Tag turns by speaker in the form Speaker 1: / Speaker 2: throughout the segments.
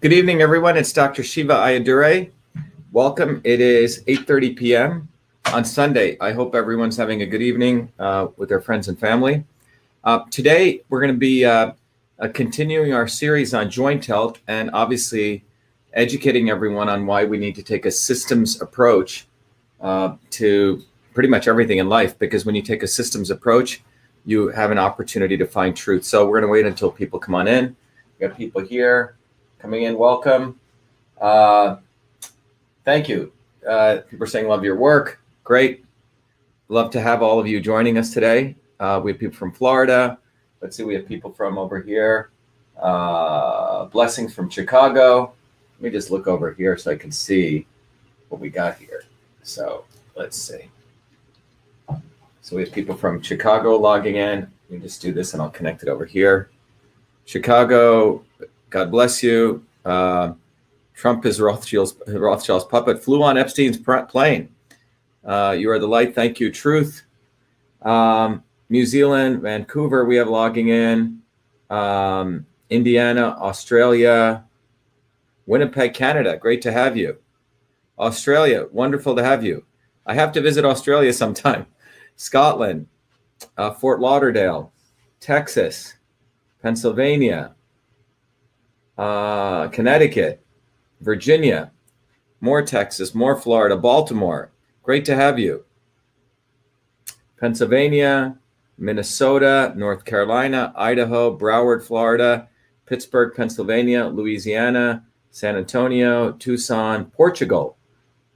Speaker 1: Good evening, everyone. It's Dr. Shiva Ayadure. Welcome. It is 8:30 p.m. on Sunday. I hope everyone's having a good evening with their friends and family. Today, we're going to be continuing our series on joint health and obviously educating everyone on why we need to take a systems approach to pretty much everything in life, because when you take a systems approach, you have an opportunity to find truth. So we're going to wait until people come on in. We got people here coming in. Welcome. Thank you. People are saying love your work. Great. Love to have all of you joining us today. We have people from Florida. Let's see, we have people from over here. Blessings from Chicago. Let me just look over here so I can see what we got here. So let's see. So we have people from Chicago logging in. Let me just do this and I'll connect it over here. Chicago, God bless you. Trump is Rothschild's puppet. Flew on Epstein's plane. You are the light. Thank you. Truth. New Zealand, Vancouver, we have logging in. Indiana, Australia. Winnipeg, Canada. Great to have you. Australia, wonderful to have you. I have to visit Australia sometime. Scotland, Fort Lauderdale, Texas, Pennsylvania, Connecticut, Virginia, more Texas, more Florida, Baltimore. Great to have you. Pennsylvania, Minnesota, North Carolina, Idaho, Broward, Florida, Pittsburgh, Pennsylvania, Louisiana, San Antonio, Tucson, Portugal.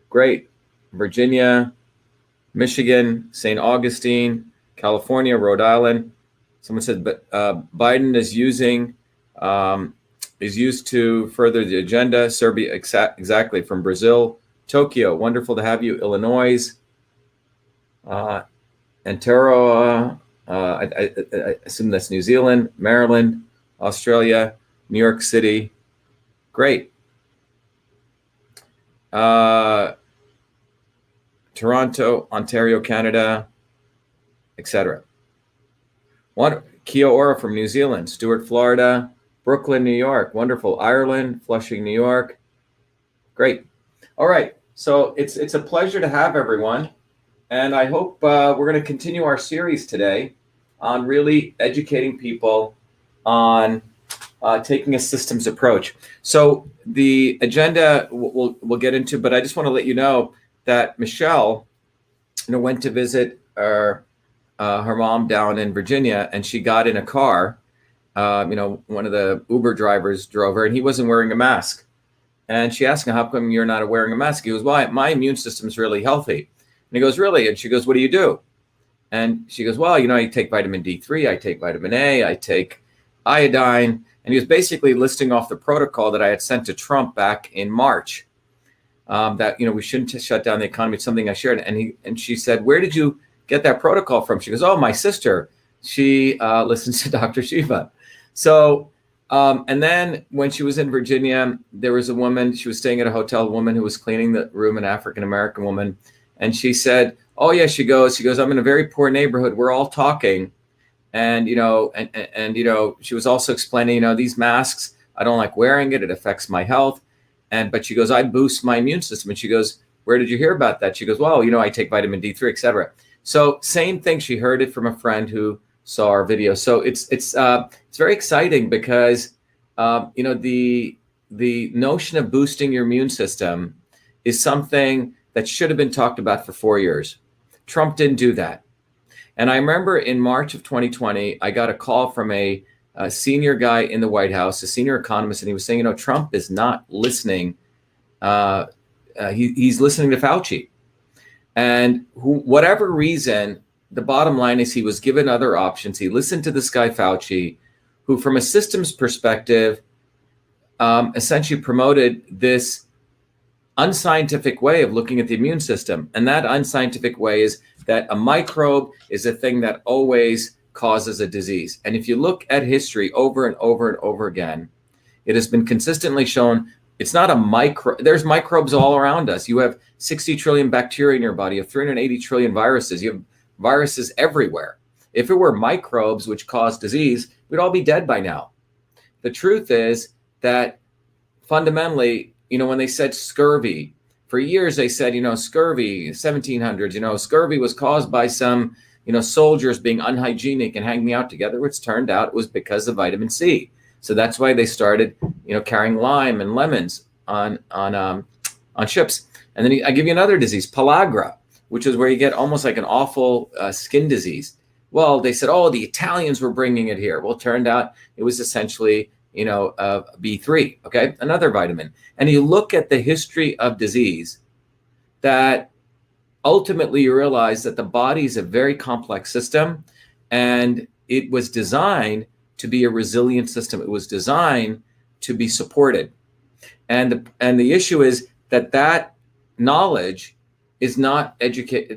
Speaker 1: Great. Virginia, Michigan, St. Augustine, California, Rhode Island. Someone said, but Biden is used to further the agenda. Serbia, exactly, from Brazil. Tokyo, wonderful to have you. Illinois, Ontario, I assume that's New Zealand. Maryland, Australia, New York City. Great. Toronto, Ontario, Canada, etc. Kia ora from New Zealand. Stuart, Florida. Brooklyn, New York. Wonderful. Ireland, Flushing, New York. Great. All right. So it's a pleasure to have everyone. And I hope we're going to continue our series today on really educating people on taking a systems approach. So the agenda we'll get into, but I just want to let you know that Michelle, went to visit her mom down in Virginia, and she got in a car. One of the Uber drivers drove her, and he wasn't wearing a mask. And she asked him, "How come you're not wearing a mask?" He goes, "Well, my immune system's really healthy." And he goes, "Really?" And she goes, "What do you do?" And she goes, "Well, I take vitamin D3, I take vitamin A, I take iodine." And he was basically listing off the protocol that I had sent to Trump back in March. That we shouldn't shut down the economy. It's something I shared. And she said, "Where did you get that protocol from?" She goes, "Oh, my sister. She listens to Dr. Shiva." So, and then when she was in Virginia, there was a woman. She was staying at a hotel. A woman who was cleaning the room, an African American woman, and she said, "Oh yeah." She goes, "I'm in a very poor neighborhood. We're all talking." And, she was also explaining, these masks, I don't like wearing it. It affects my health. But she goes, "I boost my immune system." And she goes, "Where did you hear about that?" She goes, "Well, I take vitamin D3, etc." So same thing. She heard it from a friend who saw our video. So it's very exciting because, the notion of boosting your immune system is something that should have been talked about for 4 years. Trump didn't do that. And I remember in March of 2020, I got a call from a senior guy in the White House, a senior economist, and he was saying, Trump is not listening. He's listening to Fauci. And whatever reason, the bottom line is he was given other options. He listened to this guy, Fauci, who from a systems perspective, essentially promoted this unscientific way of looking at the immune system. And that unscientific way is that a microbe is a thing that always causes a disease. And if you look at history over and over and over again, it has been consistently shown it's not a there's microbes all around us. You have 60 trillion bacteria in your body, you have 380 trillion viruses, you have viruses everywhere. If it were microbes which cause disease, we'd all be dead by now. The truth is that fundamentally, when they said scurvy, for years they said, scurvy, 1700s, scurvy was caused by some, soldiers being unhygienic and hanging out together, which turned out it was because of vitamin C. So that's why they started, carrying lime and lemons on ships. And then I give you another disease, pellagra, which is where you get almost like an awful skin disease. Well, they said, oh, the Italians were bringing it here. Well, it turned out it was essentially, B3, okay, another vitamin. And you look at the history of disease, that ultimately you realize that the body is a very complex system, and it was designed to be a resilient system. It was designed to be supported. And the issue is that knowledge is not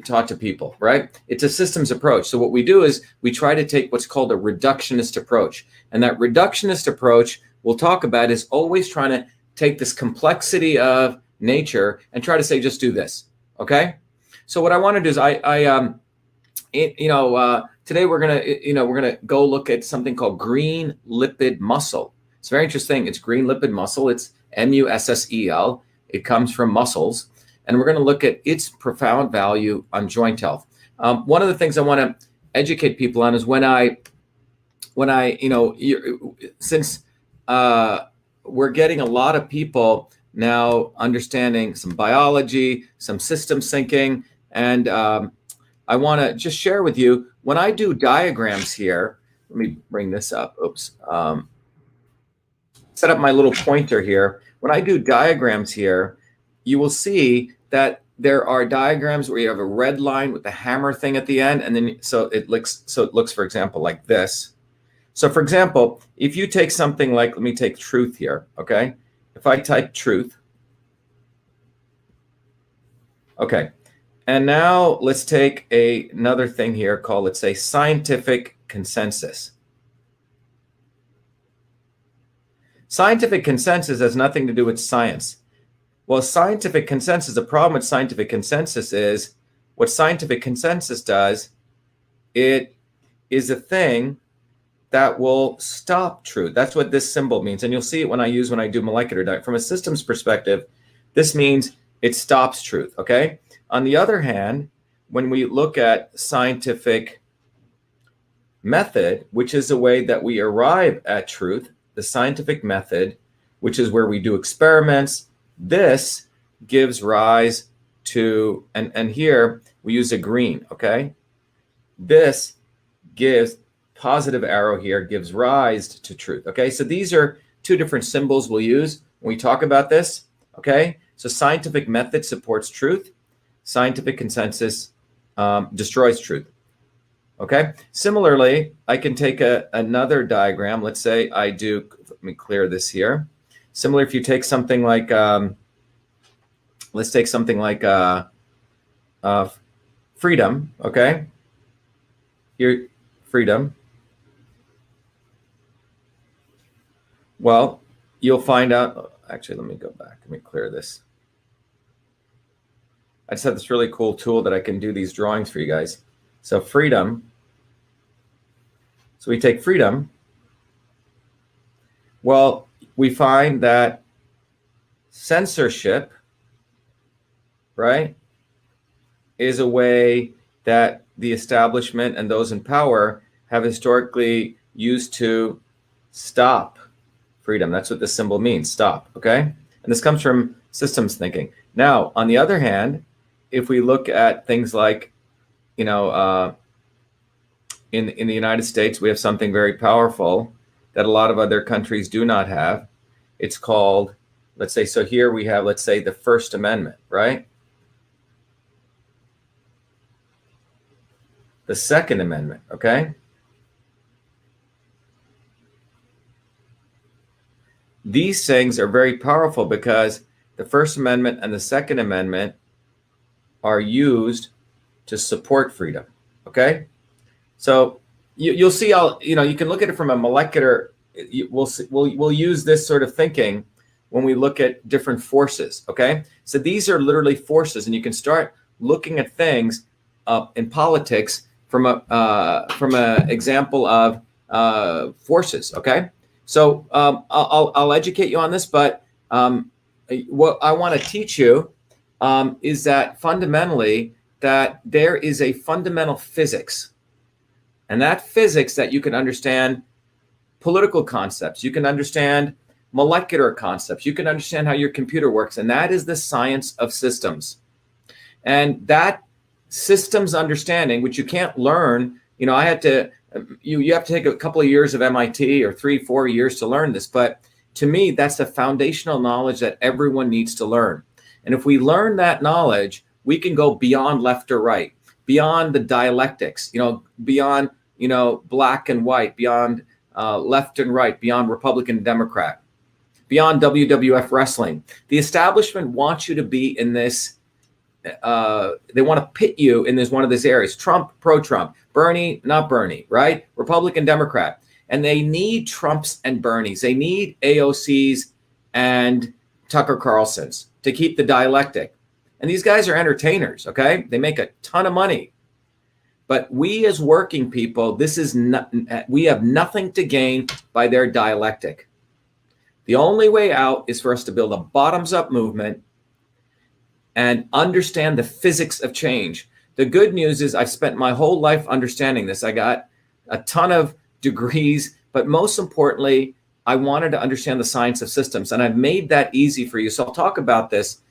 Speaker 1: taught to people, right? It's a systems approach. So what we do is we try to take what's called a reductionist approach. And that reductionist approach we'll talk about is always trying to take this complexity of nature and try to say, just do this, okay? So what I want to do is today we're gonna go look at something called green lipid muscle. It's very interesting. It's green lipid muscle. It's Mussel. It comes from mussels. And we're going to look at its profound value on joint health. One of the things I want to educate people on is since we're getting a lot of people now understanding some biology, some systems thinking, and I want to just share with you, when I do diagrams here, let me bring this up. Oops. Set up my little pointer here. When I do diagrams here, you will see that there are diagrams where you have a red line with the hammer thing at the end, and then so it looks, for example, like this. So for example, if you take something like, let me take truth here, okay? If I type truth, okay. And now let's take another thing here called, let's say, scientific consensus. Scientific consensus has nothing to do with science. Well, scientific consensus, the problem with scientific consensus is, what scientific consensus does, it is a thing that will stop truth. That's what this symbol means. And you'll see it when I do molecular diet. From a systems perspective, this means it stops truth, okay? On the other hand, when we look at scientific method, which is a way that we arrive at truth, the scientific method, which is where we do experiments, this gives rise to, and here we use a green, okay? This gives, positive arrow here, gives rise to truth, okay? So these are two different symbols we'll use when we talk about this, okay? So scientific method supports truth. Scientific consensus destroys truth, okay? Similarly, I can take another diagram. Let's say let me clear this here. Similar, if you take something like, let's take something like freedom, okay? Here, freedom. Well, you'll find out, actually, let me go back. Let me clear this. I just have this really cool tool that I can do these drawings for you guys. So freedom. So we take freedom. Well, we find that censorship, right, is a way that the establishment and those in power have historically used to stop freedom. That's what this symbol means, stop, okay? And this comes from systems thinking. Now, on the other hand, if we look at things like, in the United States, we have something very powerful that a lot of other countries do not have. It's called, let's say, so here we have, let's say, the First Amendment, right? The Second Amendment, okay? These things are very powerful because the First Amendment and the Second Amendment are used to support freedom, okay? So you'll see how, you can look at it from a molecular, we'll use this sort of thinking when we look at different forces, okay? So these are literally forces, and you can start looking at things in politics from a example of forces, okay? So I'll educate you on this, but What I want to teach you is that fundamentally that there is a fundamental physics, and that physics that you can understand political concepts, you can understand molecular concepts, you can understand how your computer works, and that is the science of systems. And that systems understanding, which you can't learn, you have to take a couple of years of MIT or 3-4 years to learn this. But to me, that's the foundational knowledge that everyone needs to learn. And if we learn that knowledge, we can go beyond left or right, beyond the dialectics, beyond, black and white, beyond left and right, beyond Republican and Democrat, beyond WWF wrestling. The establishment wants you to be in this. They want to pit you in one of these areas: Trump, pro-Trump, Bernie, not Bernie, right? Republican, Democrat. And they need Trumps and Bernies. They need AOCs and Tucker Carlsons to keep the dialectic. And these guys are entertainers, okay? They make a ton of money. But we as working people, we have nothing to gain by their dialectic. The only way out is for us to build a bottoms-up movement and understand the physics of change. The good news is I've spent my whole life understanding this. I got a ton of degrees, but most importantly, I wanted to understand the science of systems, and I've made that easy for you. So I'll talk about this,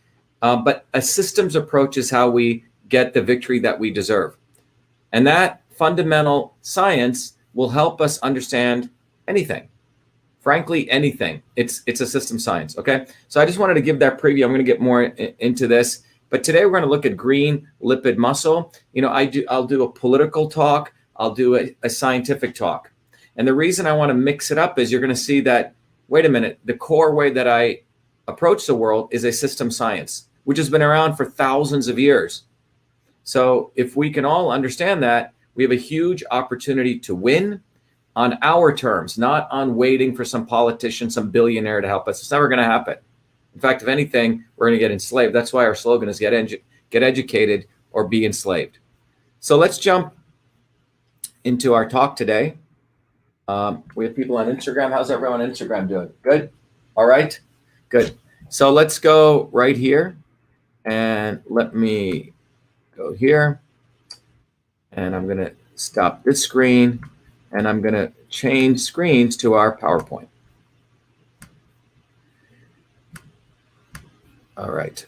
Speaker 1: but a systems approach is how we get the victory that we deserve. And that fundamental science will help us understand anything. Frankly, anything. It's a system science, okay? So I just wanted to give that preview. I'm going to get more into this. But today we're going to look at green lipid muscle. I'll do a political talk. I'll do a scientific talk. And the reason I want to mix it up is you're going to see that, wait a minute, the core way that I approach the world is a system science, which has been around for thousands of years. So if we can all understand that, we have a huge opportunity to win on our terms, not on waiting for some politician, some billionaire to help us. It's never going to happen. In fact, if anything, we're going to get enslaved. That's why our slogan is get educated or be enslaved. So let's jump into our talk today. We have people on Instagram. How's everyone on Instagram doing? Good? All right? Good. So let's go right here. And let me go here. And I'm going to stop this screen. And I'm going to change screens to our PowerPoint. All right.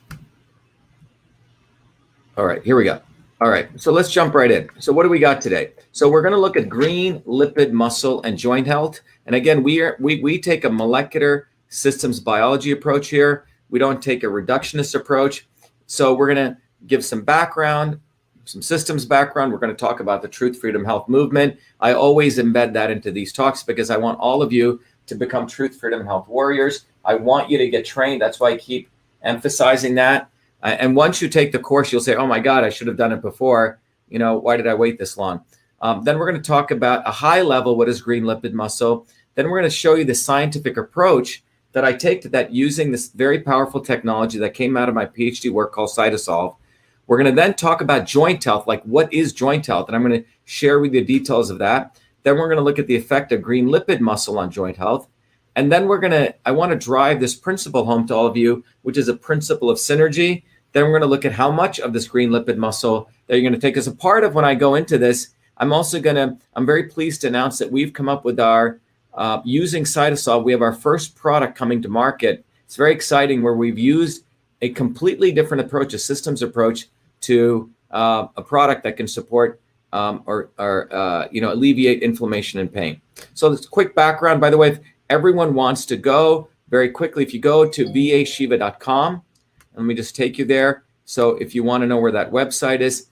Speaker 1: All right, here we go. All right, so let's jump right in. So what do we got today? So we're going to look at green lipid muscle and joint health. And again, we take a molecular systems biology approach here. We don't take a reductionist approach. So we're going to give some background, some systems background. We're going to talk about the Truth, Freedom, Health movement. I always embed that into these talks because I want all of you to become Truth, Freedom, and Health warriors. I want you to get trained. That's why I keep emphasizing that. And once you take the course, you'll say, oh my God, I should have done it before. Why did I wait this long? Then we're going to talk about a high level, what is green lipid muscle. Then we're going to show you the scientific approach that I take to that using this very powerful technology that came out of my PhD work called Cytosolve. We're going to then talk about joint health, like what is joint health? And I'm going to share with you the details of that. Then we're going to look at the effect of green lipid muscle on joint health. And then I want to drive this principle home to all of you, which is a principle of synergy. Then we're going to look at how much of this green lipid muscle that you're going to take as a part of when I go into this. I'm very pleased to announce that we've come up with our, using Cytosolve, we have our first product coming to market. It's very exciting where we've used a completely different approach, a systems approach to a product that can support or alleviate inflammation and pain. So this quick background, by the way, if everyone wants to go very quickly, if you go to BeAShiva.com, let me just take you there. So if you want to know where that website is,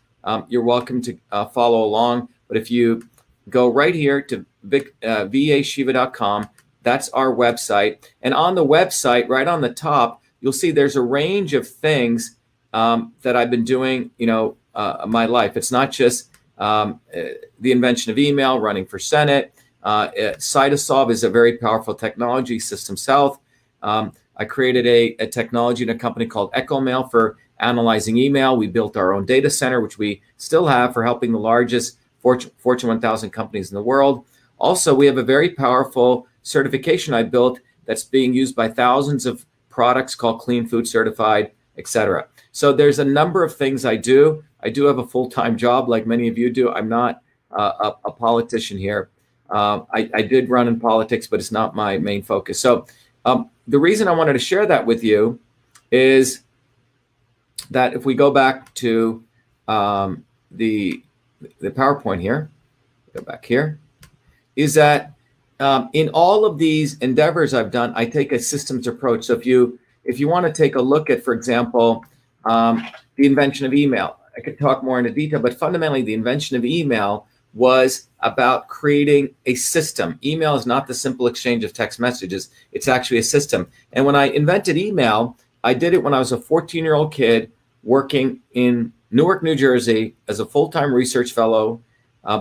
Speaker 1: you're welcome to follow along. But if you go right here to BeAShiva.com, that's our website. And on the website, right on the top, you'll see there's a range of things that I've been doing, my life. It's not just the invention of email, running for Senate. Cytosolve is a very powerful technology, systems health. I created a technology in a company called EchoMail for analyzing email. We built our own data center, which we still have for helping the largest Fortune 1000 companies in the world. Also, we have a very powerful certification I built that's being used by thousands of products called Clean Food Certified, etc. So there's a number of things I do. I do have a full-time job like many of you do. I'm not a politician here. I did run in politics, but it's not my main focus. So the reason I wanted to share that with you is that if we go back to the PowerPoint here, go back here, is that in all of these endeavors I've done, I take a systems approach. So if you want to take a look at, for example, the invention of email, I could talk more into detail, but fundamentally the invention of email was about creating a system. Email is not the simple exchange of text messages. It's actually a system. And when I invented email, I did it when I was a 14-year-old kid working in Newark, New Jersey as a full-time research fellow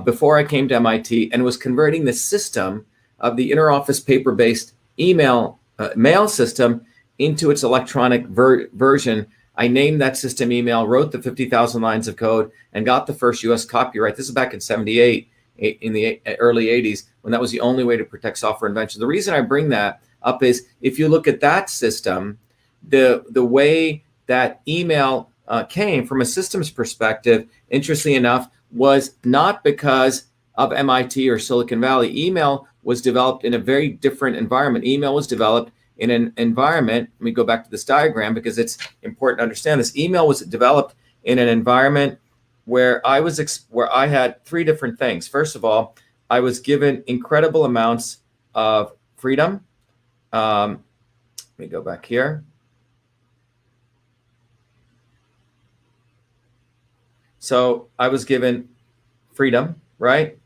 Speaker 1: before I came to MIT, and was converting the system of the interoffice paper-based email mail system into its electronic version. I named that system email, wrote the 50,000 lines of code, and got the first US copyright. This is back in 78, in the early 80s, when that was the only way to protect software invention. The reason I bring that up is if you look at that system, the way that email came from a systems perspective, interestingly enough, was not because of MIT or Silicon Valley. Email was developed in a very different environment. Email was developed in an environment, let me go back to this diagram because it's important to understand this. Email was developed in an environment where I had three different things. First of all, I was given incredible amounts of freedom. Let me go back here. So I was given freedom, right?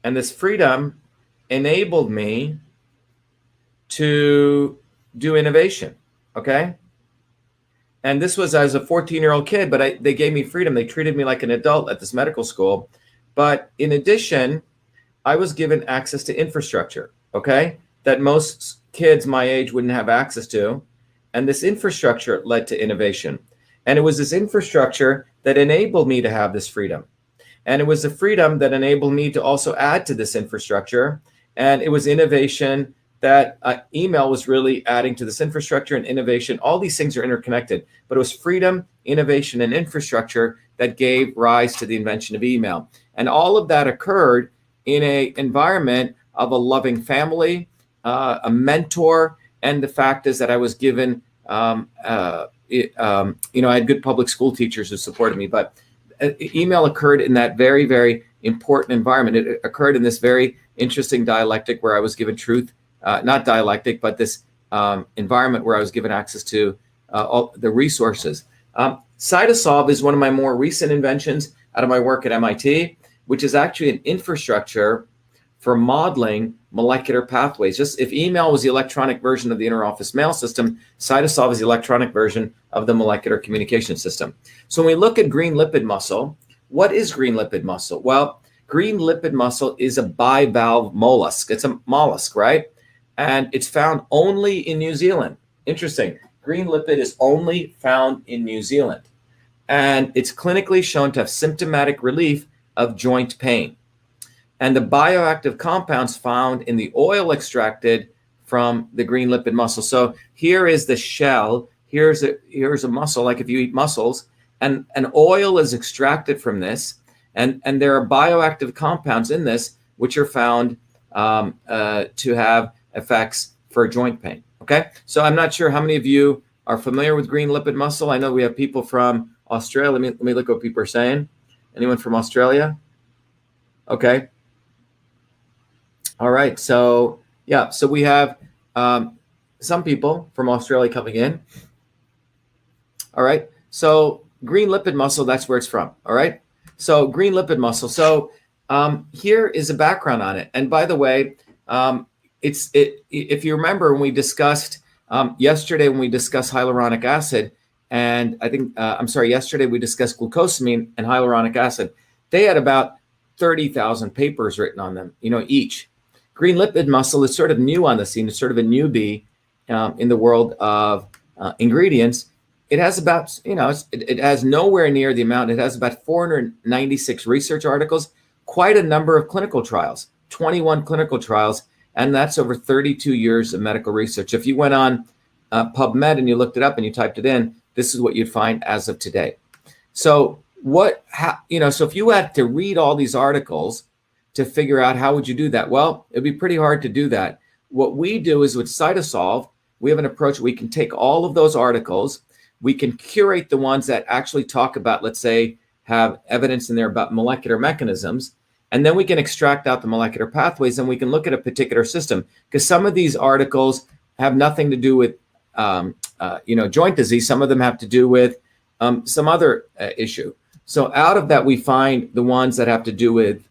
Speaker 1: And this freedom enabled me to do innovation, okay? And this was as a 14-year-old kid, but they gave me freedom. They treated me like an adult at this medical school. But in addition, I was given access to infrastructure, okay, that most kids my age wouldn't have access to. And this infrastructure led to innovation. And it was this infrastructure that enabled me to have this freedom. And it was the freedom that enabled me to also add to this infrastructure. And it was innovation that email was really adding to this infrastructure, and innovation. All these things are interconnected, but it was freedom, innovation, and infrastructure that gave rise to the invention of email. And all of that occurred in an environment of a loving family, a mentor, and the fact is that I was given, I had good public school teachers who supported me, but email occurred in that very, very important environment. It occurred in this very interesting dialectic where I was given truth, not dialectic, but this environment where I was given access to all the resources. Cytosolve is one of my more recent inventions out of my work at MIT, which is actually an infrastructure for modeling molecular pathways. Just if email was the electronic version of the interoffice mail system, Cytosolve is the electronic version of the molecular communication system. So when we look at green lipid muscle, what is green lipid muscle? Well, green lipid muscle is a bivalve mollusk. It's a mollusk, right? And it's found only in New Zealand. Interesting. Green lipid is only found in New Zealand. And it's clinically shown to have symptomatic relief of joint pain. And the bioactive compounds found in the oil extracted from the green lipid muscle. So here is the shell. Here's a mussel, like if you eat mussels, and an oil is extracted from this. And there are bioactive compounds in this, which are found to have effects for joint pain. Okay, so I'm not sure how many of you are familiar with green lipid muscle. I know we have people from Australia. Let me look what people are saying. Anyone from Australia? Okay. All right. So yeah, so we have some people from Australia coming in. All right. So green lipid muscle, that's where it's from. All right. So green lipid muscle. So here is a background on it. And by the way, if you remember when we discussed yesterday, when we discussed hyaluronic acid, and I think, yesterday we discussed glucosamine and hyaluronic acid. They had about 30,000 papers written on them, each. Green lipid muscle is sort of new on the scene. It's sort of a newbie in the world of ingredients. It has about, it has nowhere near the amount. It has about 496 research articles, quite a number of clinical trials, 21 clinical trials. And that's over 32 years of medical research. If you went on PubMed and you looked it up and you typed it in, this is what you'd find as of today. So so if you had to read all these articles to figure out how would you do that? Well, it'd be pretty hard to do that. What we do is with Cytosolve, we have an approach. We can take all of those articles, we can curate the ones that actually talk about, let's say, have evidence in there about molecular mechanisms, and then we can extract out the molecular pathways and we can look at a particular system, because some of these articles have nothing to do with joint disease. Some of them have to do with some other issue. So out of that, we find the ones that have to do with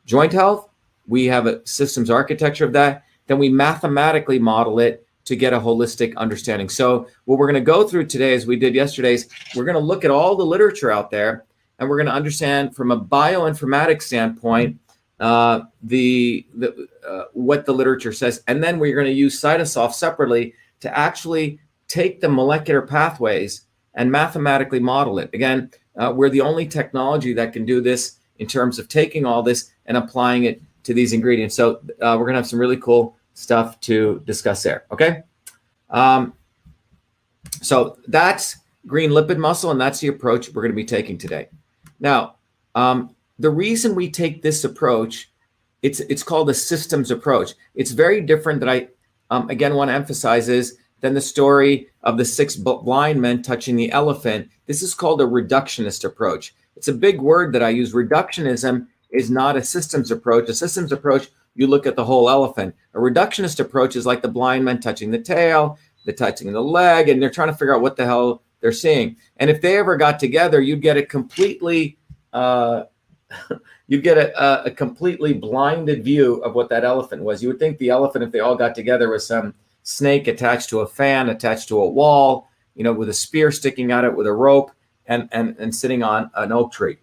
Speaker 1: joint health. We have a systems architecture of that. Then we mathematically model it to get a holistic understanding. So what we're going to go through today, as we did yesterday, is we're going to look at all the literature out there, and we're going to understand from a bioinformatics standpoint what the literature says. And then we're going to use Cytosolve separately to actually take the molecular pathways and mathematically model it. Again, we're the only technology that can do this in terms of taking all this and applying it to these ingredients. So we're going to have some really cool stuff to discuss there. Okay. So that's green lipid muscle, and that's the approach we're going to be taking today. Now, the reason we take this approach, it's called a systems approach. It's very different that I, again, want to emphasize is than the story of the 6 blind men touching the elephant. This is called a reductionist approach. It's a big word that I use. Reductionism is not a systems approach. A systems approach, you look at the whole elephant. A reductionist approach is like the blind men touching the tail, the touching the leg, and they're trying to figure out what the hell they're seeing. And if they ever got together, you'd get a completely, a completely blinded view of what that elephant was. You would think the elephant, if they all got together, was some snake attached to a fan, attached to a wall, with a spear sticking out it with a rope, and sitting on an oak tree.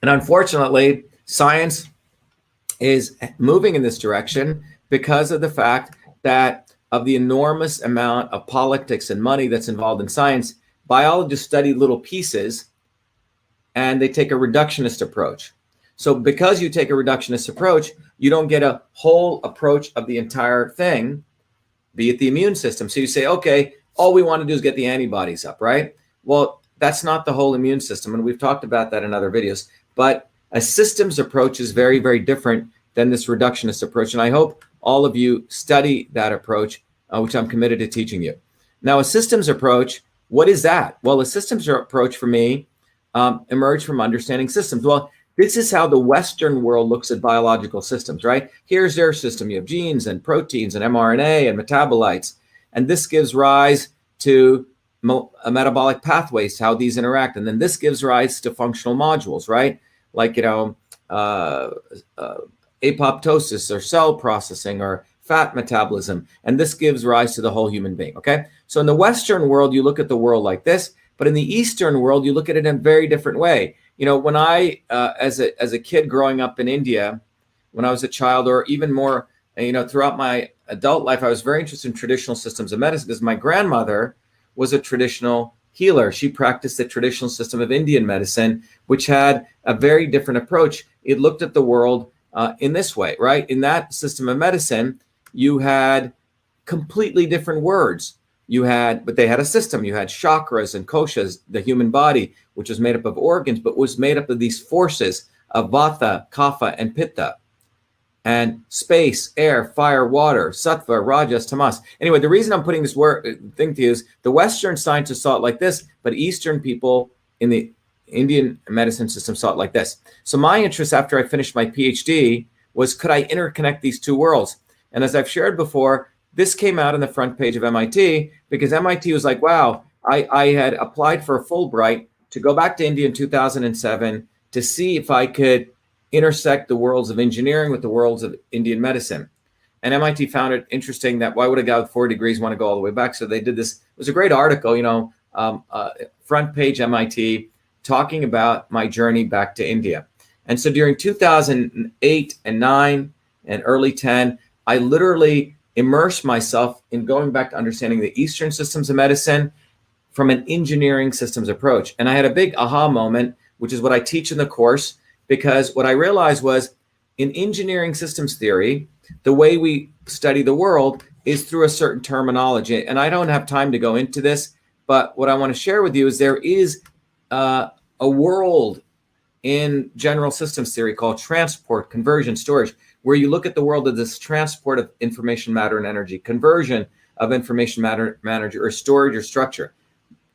Speaker 1: And unfortunately, science is moving in this direction because of the fact that of the enormous amount of politics and money that's involved in science. Biologists study little pieces and they take a reductionist approach. So because you take a reductionist approach, you don't get a whole approach of the entire thing, be it the immune system. So you say, okay, all we want to do is get the antibodies up, right? Well, that's not the whole immune system. And we've talked about that in other videos. But a systems approach is very, very different than this reductionist approach. And I hope all of you study that approach, which I'm committed to teaching you. Now, a systems approach, what is that? Well, a systems approach for me emerged from understanding systems. Well, this is how the Western world looks at biological systems, right? Here's their system. You have genes and proteins and mRNA and metabolites. And this gives rise to metabolic pathways, how these interact. And then this gives rise to functional modules, right? Like, apoptosis or cell processing or fat metabolism. And this gives rise to the whole human being, okay? So in the Western world, you look at the world like this, but in the Eastern world, you look at it in a very different way. When I, as a kid growing up in India, when I was a child, or even more, throughout my adult life, I was very interested in traditional systems of medicine because my grandmother was a traditional healer. She practiced the traditional system of Indian medicine, which had a very different approach. It looked at the world in this way, right? In that system of medicine, you had completely different words. But they had a system. You had chakras and koshas, the human body, which was made up of organs, but was made up of these forces of vata, kapha, and pitta. And space, air, fire, water, sattva, rajas, tamas. Anyway, the reason I'm putting this thing to you is the Western scientists saw it like this, but Eastern people in the Indian medicine system saw it like this. So my interest after I finished my PhD was, could I interconnect these two worlds? And as I've shared before, this came out on the front page of MIT because MIT was like, wow, I had applied for a Fulbright to go back to India in 2007 to see if I could intersect the worlds of engineering with the worlds of Indian medicine. And MIT found it interesting that why would a guy with 4 degrees want to go all the way back? So they did this. It was a great article, front page MIT, talking about my journey back to India. And so during 2008 and 9 and early 10, I literally immersed myself in going back to understanding the Eastern systems of medicine from an engineering systems approach. And I had a big aha moment, which is what I teach in the course, because what I realized was in engineering systems theory, the way we study the world is through a certain terminology. And I don't have time to go into this, but what I want to share with you is there is a world in general systems theory called transport, conversion, storage, where you look at the world of this transport of information, matter, and energy, conversion of information, matter, or storage or structure.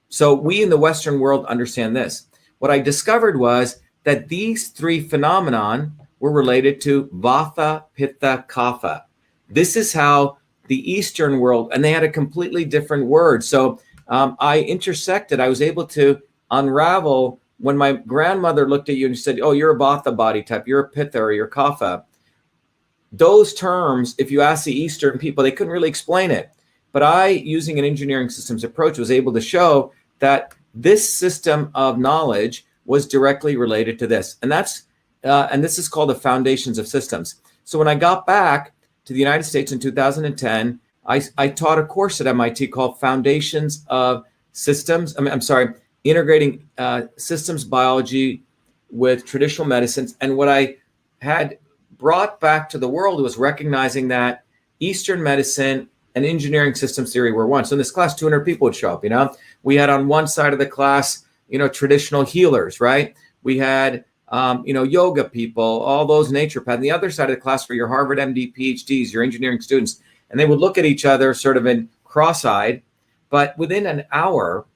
Speaker 1: So we in the Western world understand this. What I discovered was that these three phenomenon were related to Vata, Pitta, Kapha. This is how the Eastern world, and they had a completely different word. So I was able to unravel when my grandmother looked at you and said, oh, you're a Vata body type, you're a Pitta or you're Kapha. Those terms, if you ask the Eastern people, they couldn't really explain it. But I, using an engineering systems approach, was able to show that this system of knowledge was directly related to this. And this is called the foundations of systems. So when I got back to the United States in 2010, I taught a course at MIT called Foundations of Systems. Integrating systems biology with traditional medicines. And what I had brought back to the world was recognizing that Eastern medicine and engineering systems theory were one. So in this class, 200 people would show up, We had on one side of the class, traditional healers, right? We had, yoga people, all those naturopaths. And the other side of the class were your Harvard MD, PhDs, your engineering students. And they would look at each other sort of in cross-eyed. But within an hour,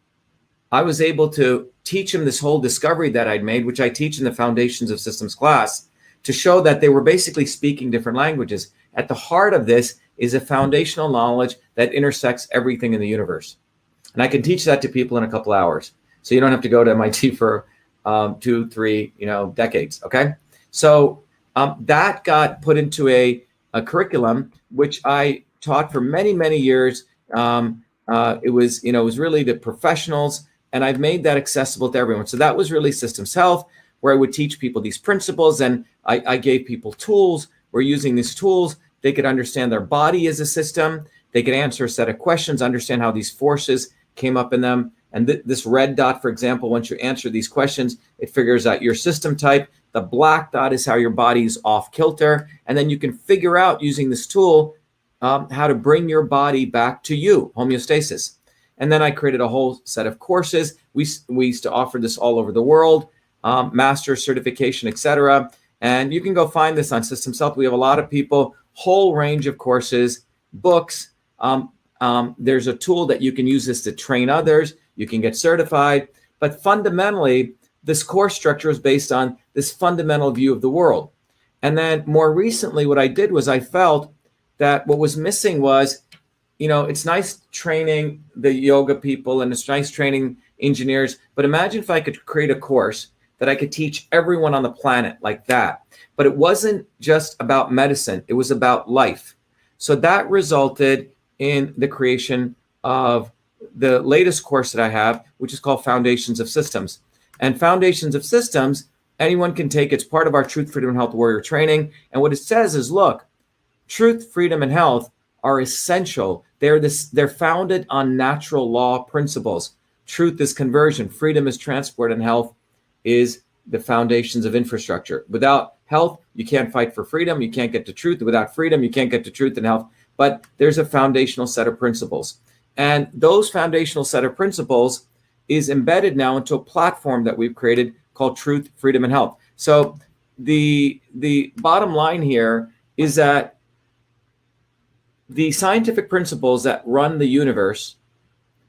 Speaker 1: I was able to teach them this whole discovery that I'd made, which I teach in the Foundations of Systems class, to show that they were basically speaking different languages. At the heart of this is a foundational knowledge that intersects everything in the universe. And I can teach that to people in a couple hours. So you don't have to go to MIT for 2-3 decades, okay? So that got put into a curriculum, which I taught for many, many years. It was really the professionals, and I've made that accessible to everyone. So that was really systems health, where I would teach people these principles, and I gave people tools. We're using these tools. They could understand their body as a system. They could answer a set of questions, understand how these forces came up in them. And this red dot, for example, once you answer these questions, it figures out your system type. The black dot is how your body's off kilter. And then you can figure out using this tool how to bring your body back to you, homeostasis. And then I created a whole set of courses. We used to offer this all over the world, master's certification, etc. And you can go find this on Systems Health. We have a lot of people, whole range of courses, books. There's a tool that you can use this to train others. You can get certified. But fundamentally, this course structure is based on this fundamental view of the world. And then more recently, what I did was I felt that what was missing was, it's nice training the yoga people and it's nice training engineers, but imagine if I could create a course that I could teach everyone on the planet like that. But it wasn't just about medicine, it was about life. So that resulted in the creation of the latest course that I have, which is called Foundations of Systems. And Foundations of Systems, anyone can take. It's part of our Truth, Freedom, and Health Warrior training. And what it says is, look, truth, freedom, and health are essential. They're founded on natural law principles. Truth is conversion, freedom is transport, and health is the foundations of infrastructure. Without health, you can't fight for freedom. You can't get to truth. Without freedom, you can't get to truth and health. But there's a foundational set of principles. And those foundational set of principles is embedded now into a platform that we've created called Truth, Freedom, and Health. So the bottom line here is that the scientific principles that run the universe,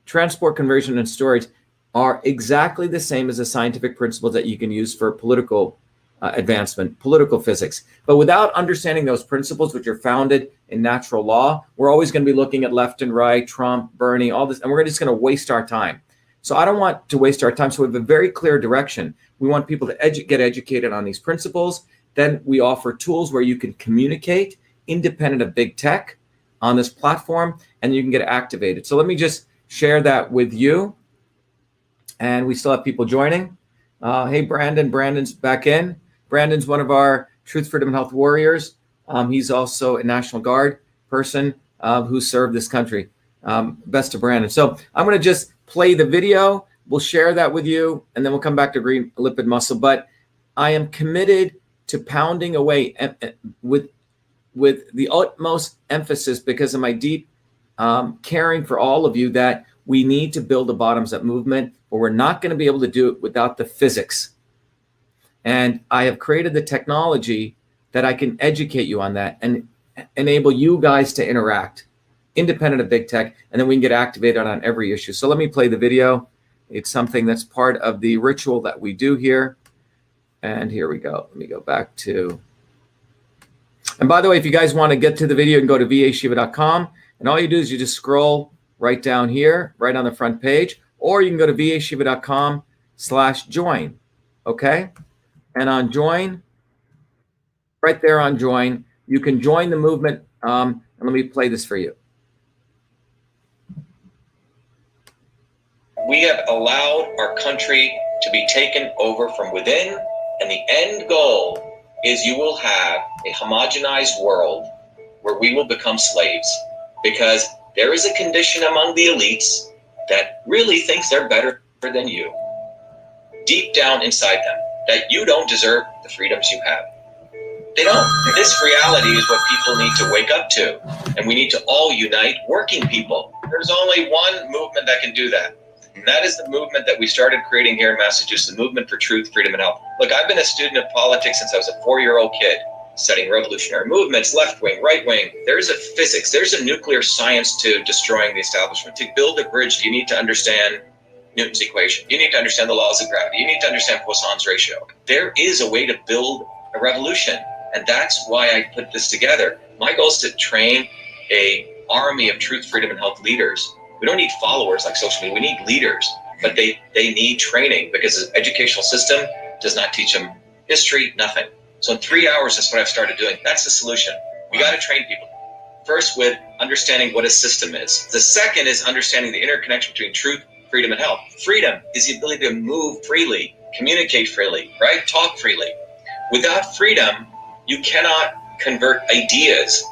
Speaker 1: transport, conversion, and storage, are exactly the same as the scientific principles that you can use for political advancement, political physics. But without understanding those principles, which are founded in natural law, we're always going to be looking at left and right, Trump, Bernie, all this, and we're just going to waste our time. So I don't want to waste our time. So we have a very clear direction. We want people to get educated on these principles. Then we offer tools where you can communicate independent of big tech on this platform, and you can get activated. So let me just share that with you. And we still have people joining. Hey, Brandon. Brandon's back in. Brandon's one of our Truth, Freedom, and Health Warriors. He's also a National Guard person who served this country. Best to Brandon. So I'm going to just play the video. We'll share that with you, and then we'll come back to green lipid muscle. But I am committed to pounding away with the utmost emphasis, because of my deep caring for all of you, that we need to build a bottoms-up movement, but we're not going to be able to do it without the physics. And I have created the technology that I can educate you on that and enable you guys to interact independent of big tech, and then we can get activated on every issue. So let me play the video. It's something that's part of the ritual that we do here. And here we go. Let me go back to, and by the way, if you guys want to get to the video, you can go to vashiva.com, and all you do is you just scroll right down here, right on the front page, or you can go to vashiva.com/join. Okay. And on join, right there on join, you can join the movement. And let me play this for you.
Speaker 2: We have allowed our country to be taken over from within, and the end goal is you will have a homogenized world where we will become slaves, because there is a condition among the elites that really thinks they're better than you, deep down inside them, that you don't deserve the freedoms you have. They don't. This reality is what people need to wake up to, and we need to all unite, working people. There's only one movement that can do that, and that is the movement that we started creating here in Massachusetts, the Movement for Truth, Freedom, and Health. Look, I've been a student of politics since I was a 4-year-old kid, studying revolutionary movements, left wing, right wing. There's a physics, there's a nuclear science to destroying the establishment. To build a bridge, you need to understand Newton's equation. You need to understand the laws of gravity. You need to understand Poisson's ratio. There is a way to build a revolution, and that's why I put this together. My goal is to train an army of truth, freedom, and health leaders. We don't need followers like social media. We need leaders, but they need training, because the educational system does not teach them history, nothing. So in 3 hours, that's what I've started doing. That's the solution. We got to train people. First, with understanding what a system is. The second is understanding the interconnection between truth, freedom, and health. Freedom is the ability to move freely, communicate freely, right? Talk freely. Without freedom, you cannot convert ideas,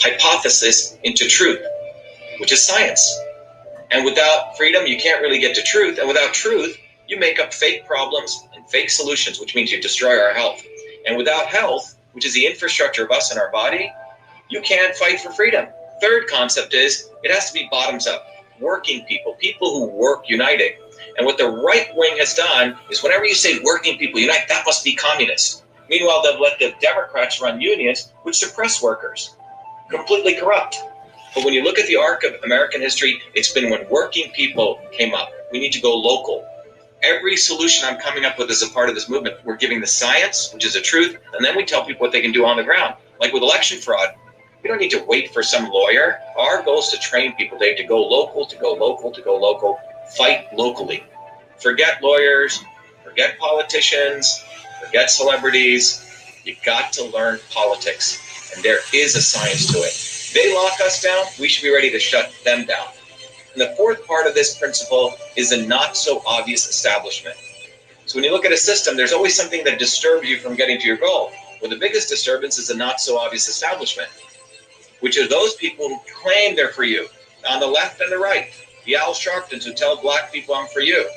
Speaker 2: hypothesis into truth, which is science. And without freedom, you can't really get to truth. And without truth, you make up fake problems and fake solutions, which means you destroy our health. And without health, which is the infrastructure of us and our body, you can't fight for freedom. Third concept is it has to be bottoms up. Working people, people who work united. And what the right wing has done is whenever you say working people unite, that must be communist. Meanwhile, they'll let the Democrats run unions, which suppress workers. Completely corrupt. But when you look at the arc of American history, it's been when working people came up. We need to go local. Every solution I'm coming up with as a part of this movement, we're giving the science, which is the truth, and then we tell people what they can do on the ground. Like with election fraud, we don't need to wait for some lawyer. Our goal is to train people, Dave, to go local, to go local, to go local, fight locally. Forget lawyers, forget politicians, forget celebrities. You got to learn politics, and there is a science to it. They lock us down, we should be ready to shut them down. And the fourth part of this principle is a not so obvious establishment. So when you look at a system, there's always something that disturbs you from getting to your goal. Well, the biggest disturbance is a not so obvious establishment, which are those people who claim they're for you, on the left and the right. The Al Sharptons who tell black people I'm for you.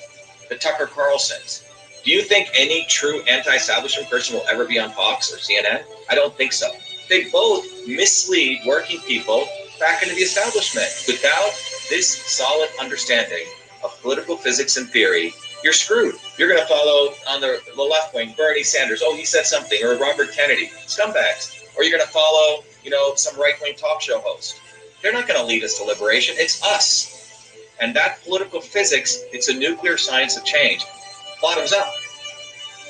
Speaker 2: The Tucker Carlsons. Do you think any true anti-establishment person will ever be on Fox or CNN? I don't think so. They both mislead working people back into the establishment. Without this solid understanding of political physics and theory, you're screwed. You're going to follow on the left wing, Bernie Sanders. Oh, he said something. Or Robert Kennedy. Scumbags. Or you're going to follow, some right-wing talk show host. They're not going to lead us to liberation. It's us. And that political physics, it's a nuclear science of change. Bottoms up.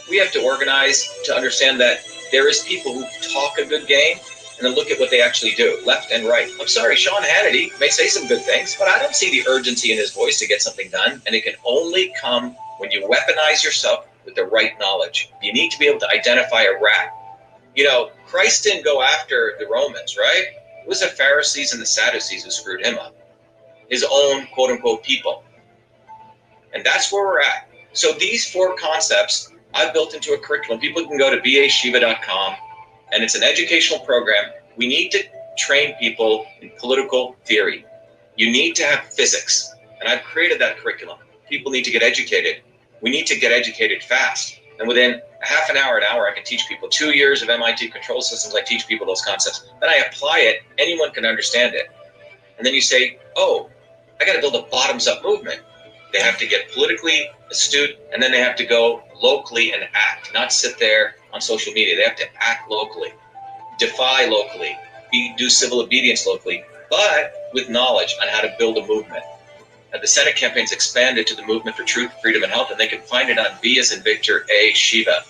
Speaker 2: We have to organize to understand that there is people who talk a good game and then look at what they actually do, left and right. I'm sorry, Sean Hannity may say some good things, but I don't see the urgency in his voice to get something done. And it can only come when you weaponize yourself with the right knowledge. You need to be able to identify a rat. Christ didn't go after the Romans, right? It was the Pharisees and the Sadducees who screwed him up. His own quote unquote people. And that's where we're at. So these 4 concepts I've built into a curriculum. People can go to beshiva.com, and it's an educational program. We need to train people in political theory. You need to have physics, and I've created that curriculum. People need to get educated. We need to get educated fast. And within a half an hour, I can teach people 2 years of MIT control systems. I teach people those concepts. Then I apply it. Anyone can understand it. And then you say, oh, I got to build a bottoms-up movement. They have to get politically astute, and then they have to go locally and act, not sit there on social media. They have to act locally, defy locally, do civil obedience locally, but with knowledge on how to build a movement. The Senate campaign's expanded to the Movement for Truth, Freedom, and Health, and they can find it on V as in Victor, A, Shiva,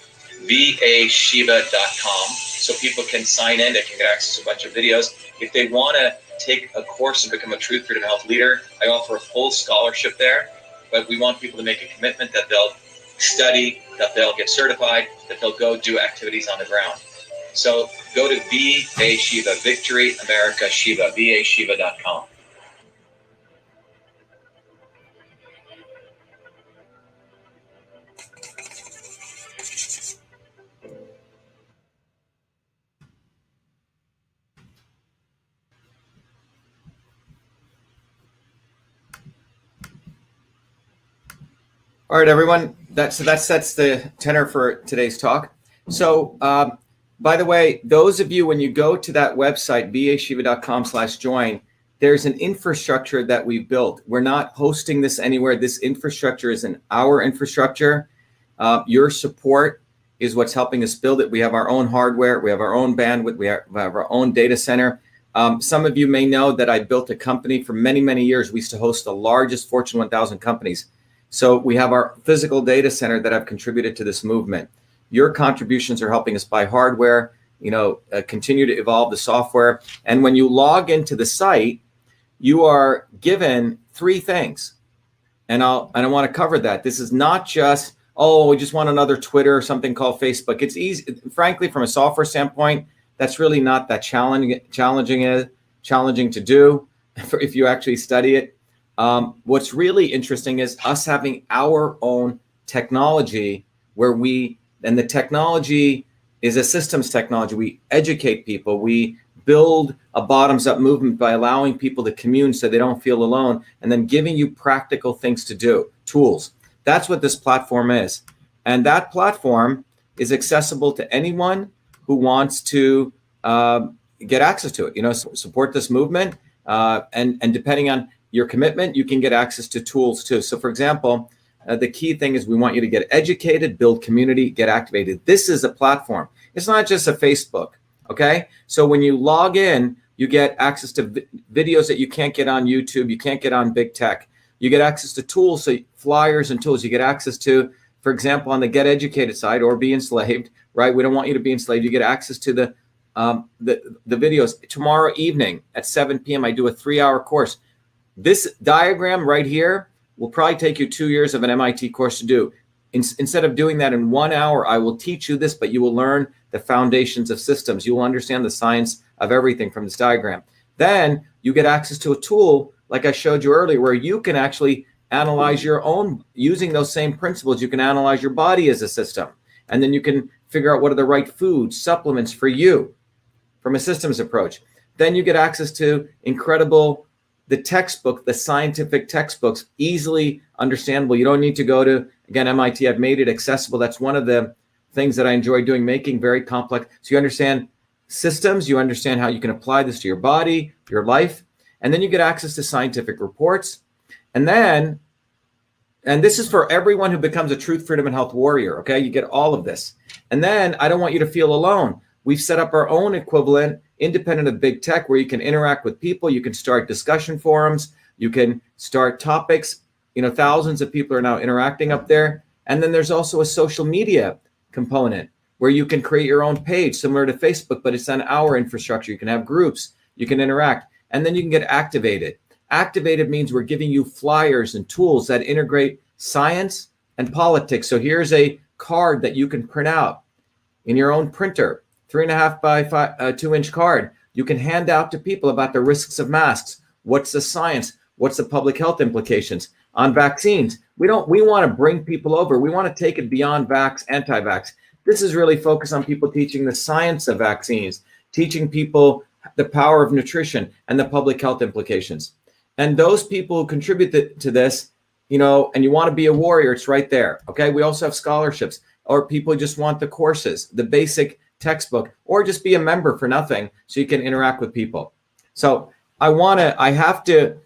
Speaker 2: VAShiva.com, so people can sign in. They can get access to a bunch of videos. If they want to take a course and become a Truth, Freedom, Health leader, I offer a full scholarship there, but we want people to make a commitment that they'll study, that they'll get certified, that they'll go do activities on the ground. So go to VAShiva, Victory America Shiva, VAShiva.com.
Speaker 1: All right, everyone. That sets the tenor for today's talk. So, by the way, those of you, when you go to that website, vashiva.com/join, there's an infrastructure that we've built. We're not hosting this anywhere. This infrastructure is our infrastructure. Your support is what's helping us build it. We have our own hardware. We have our own bandwidth. We have our own data center. Some of you may know that I built a company for many, many years. We used to host the largest Fortune 1000 companies. So we have our physical data center that have contributed to this movement. Your contributions are helping us buy hardware, continue to evolve the software. And when you log into the site, you are given 3 things. And I want to cover that. This is not just, we just want another Twitter or something called Facebook. It's easy. Frankly, from a software standpoint, that's really not that challenging to do if you actually study it. What's really interesting is us having our own technology and the technology is a systems technology. We educate people. We build a bottoms-up movement by allowing people to commune so they don't feel alone, and then giving you practical things to do, tools. That's what this platform is. And that platform is accessible to anyone who wants to get access to it, support this movement. And depending on your commitment, you can get access to tools too. So for example, the key thing is we want you to get educated, build community, get activated. This is a platform. It's not just a Facebook, okay? So when you log in, you get access to videos that you can't get on YouTube, you can't get on big tech. You get access to tools, so flyers and tools you get access to, for example, on the Get Educated side or Be Enslaved, right? We don't want you to be enslaved. You get access to the videos. Tomorrow evening at 7 p.m., I do a 3-hour course. This diagram right here will probably take you 2 years of an MIT course to do. Instead of doing that in 1 hour, I will teach you this, but you will learn the foundations of systems. You will understand the science of everything from this diagram. Then you get access to a tool, like I showed you earlier, where you can actually analyze your own, using those same principles. You can analyze your body as a system. And then you can figure out what are the right foods, supplements for you from a systems approach. Then you get access to the textbook, the scientific textbooks, easily understandable. You don't need to go to, again, MIT. I've made it accessible. That's one of the things that I enjoy doing, making very complex. So you understand systems, you understand how you can apply this to your body, your life, and then you get access to scientific reports. And this is for everyone who becomes a Truth, Freedom, and Health warrior, okay? You get all of this. And then I don't want you to feel alone. We've set up our own equivalent, independent of big tech, where you can interact with people. You can start discussion forums. You can start topics. Thousands of people are now interacting up there. And then there's also a social media component where you can create your own page similar to Facebook, but it's on our infrastructure. You can have groups. You can interact. And then you can get activated. Activated means we're giving you flyers and tools that integrate science and politics. So here's a card that you can print out in your own printer, 3.5 by 2-inch card. You can hand out to people about the risks of masks. What's the science? What's the public health implications on vaccines? We want to bring people over. We want to take it beyond vax, anti-vax. This is really focused on people teaching the science of vaccines, teaching people the power of nutrition and the public health implications. And those people who contribute to this, and you want to be a warrior, it's right there. Okay. We also have scholarships. or people just want the courses, the basic textbook, or just be a member for nothing so you can interact with people. So I have to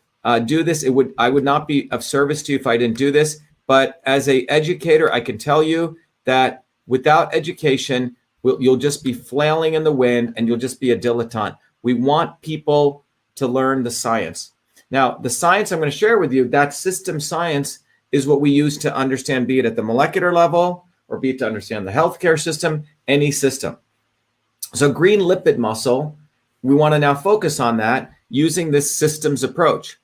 Speaker 1: do this. I would not be of service to you if I didn't do this. But as a educator, I can tell you that without education, you'll just be flailing in the wind and you'll just be a dilettante. We want people to learn the science. Now, the science I'm going to share with you, that system science is what we use to understand, be it at the molecular level or be it to understand the healthcare system, any system. So green lipid muscle, we want to now focus on that using this systems approach.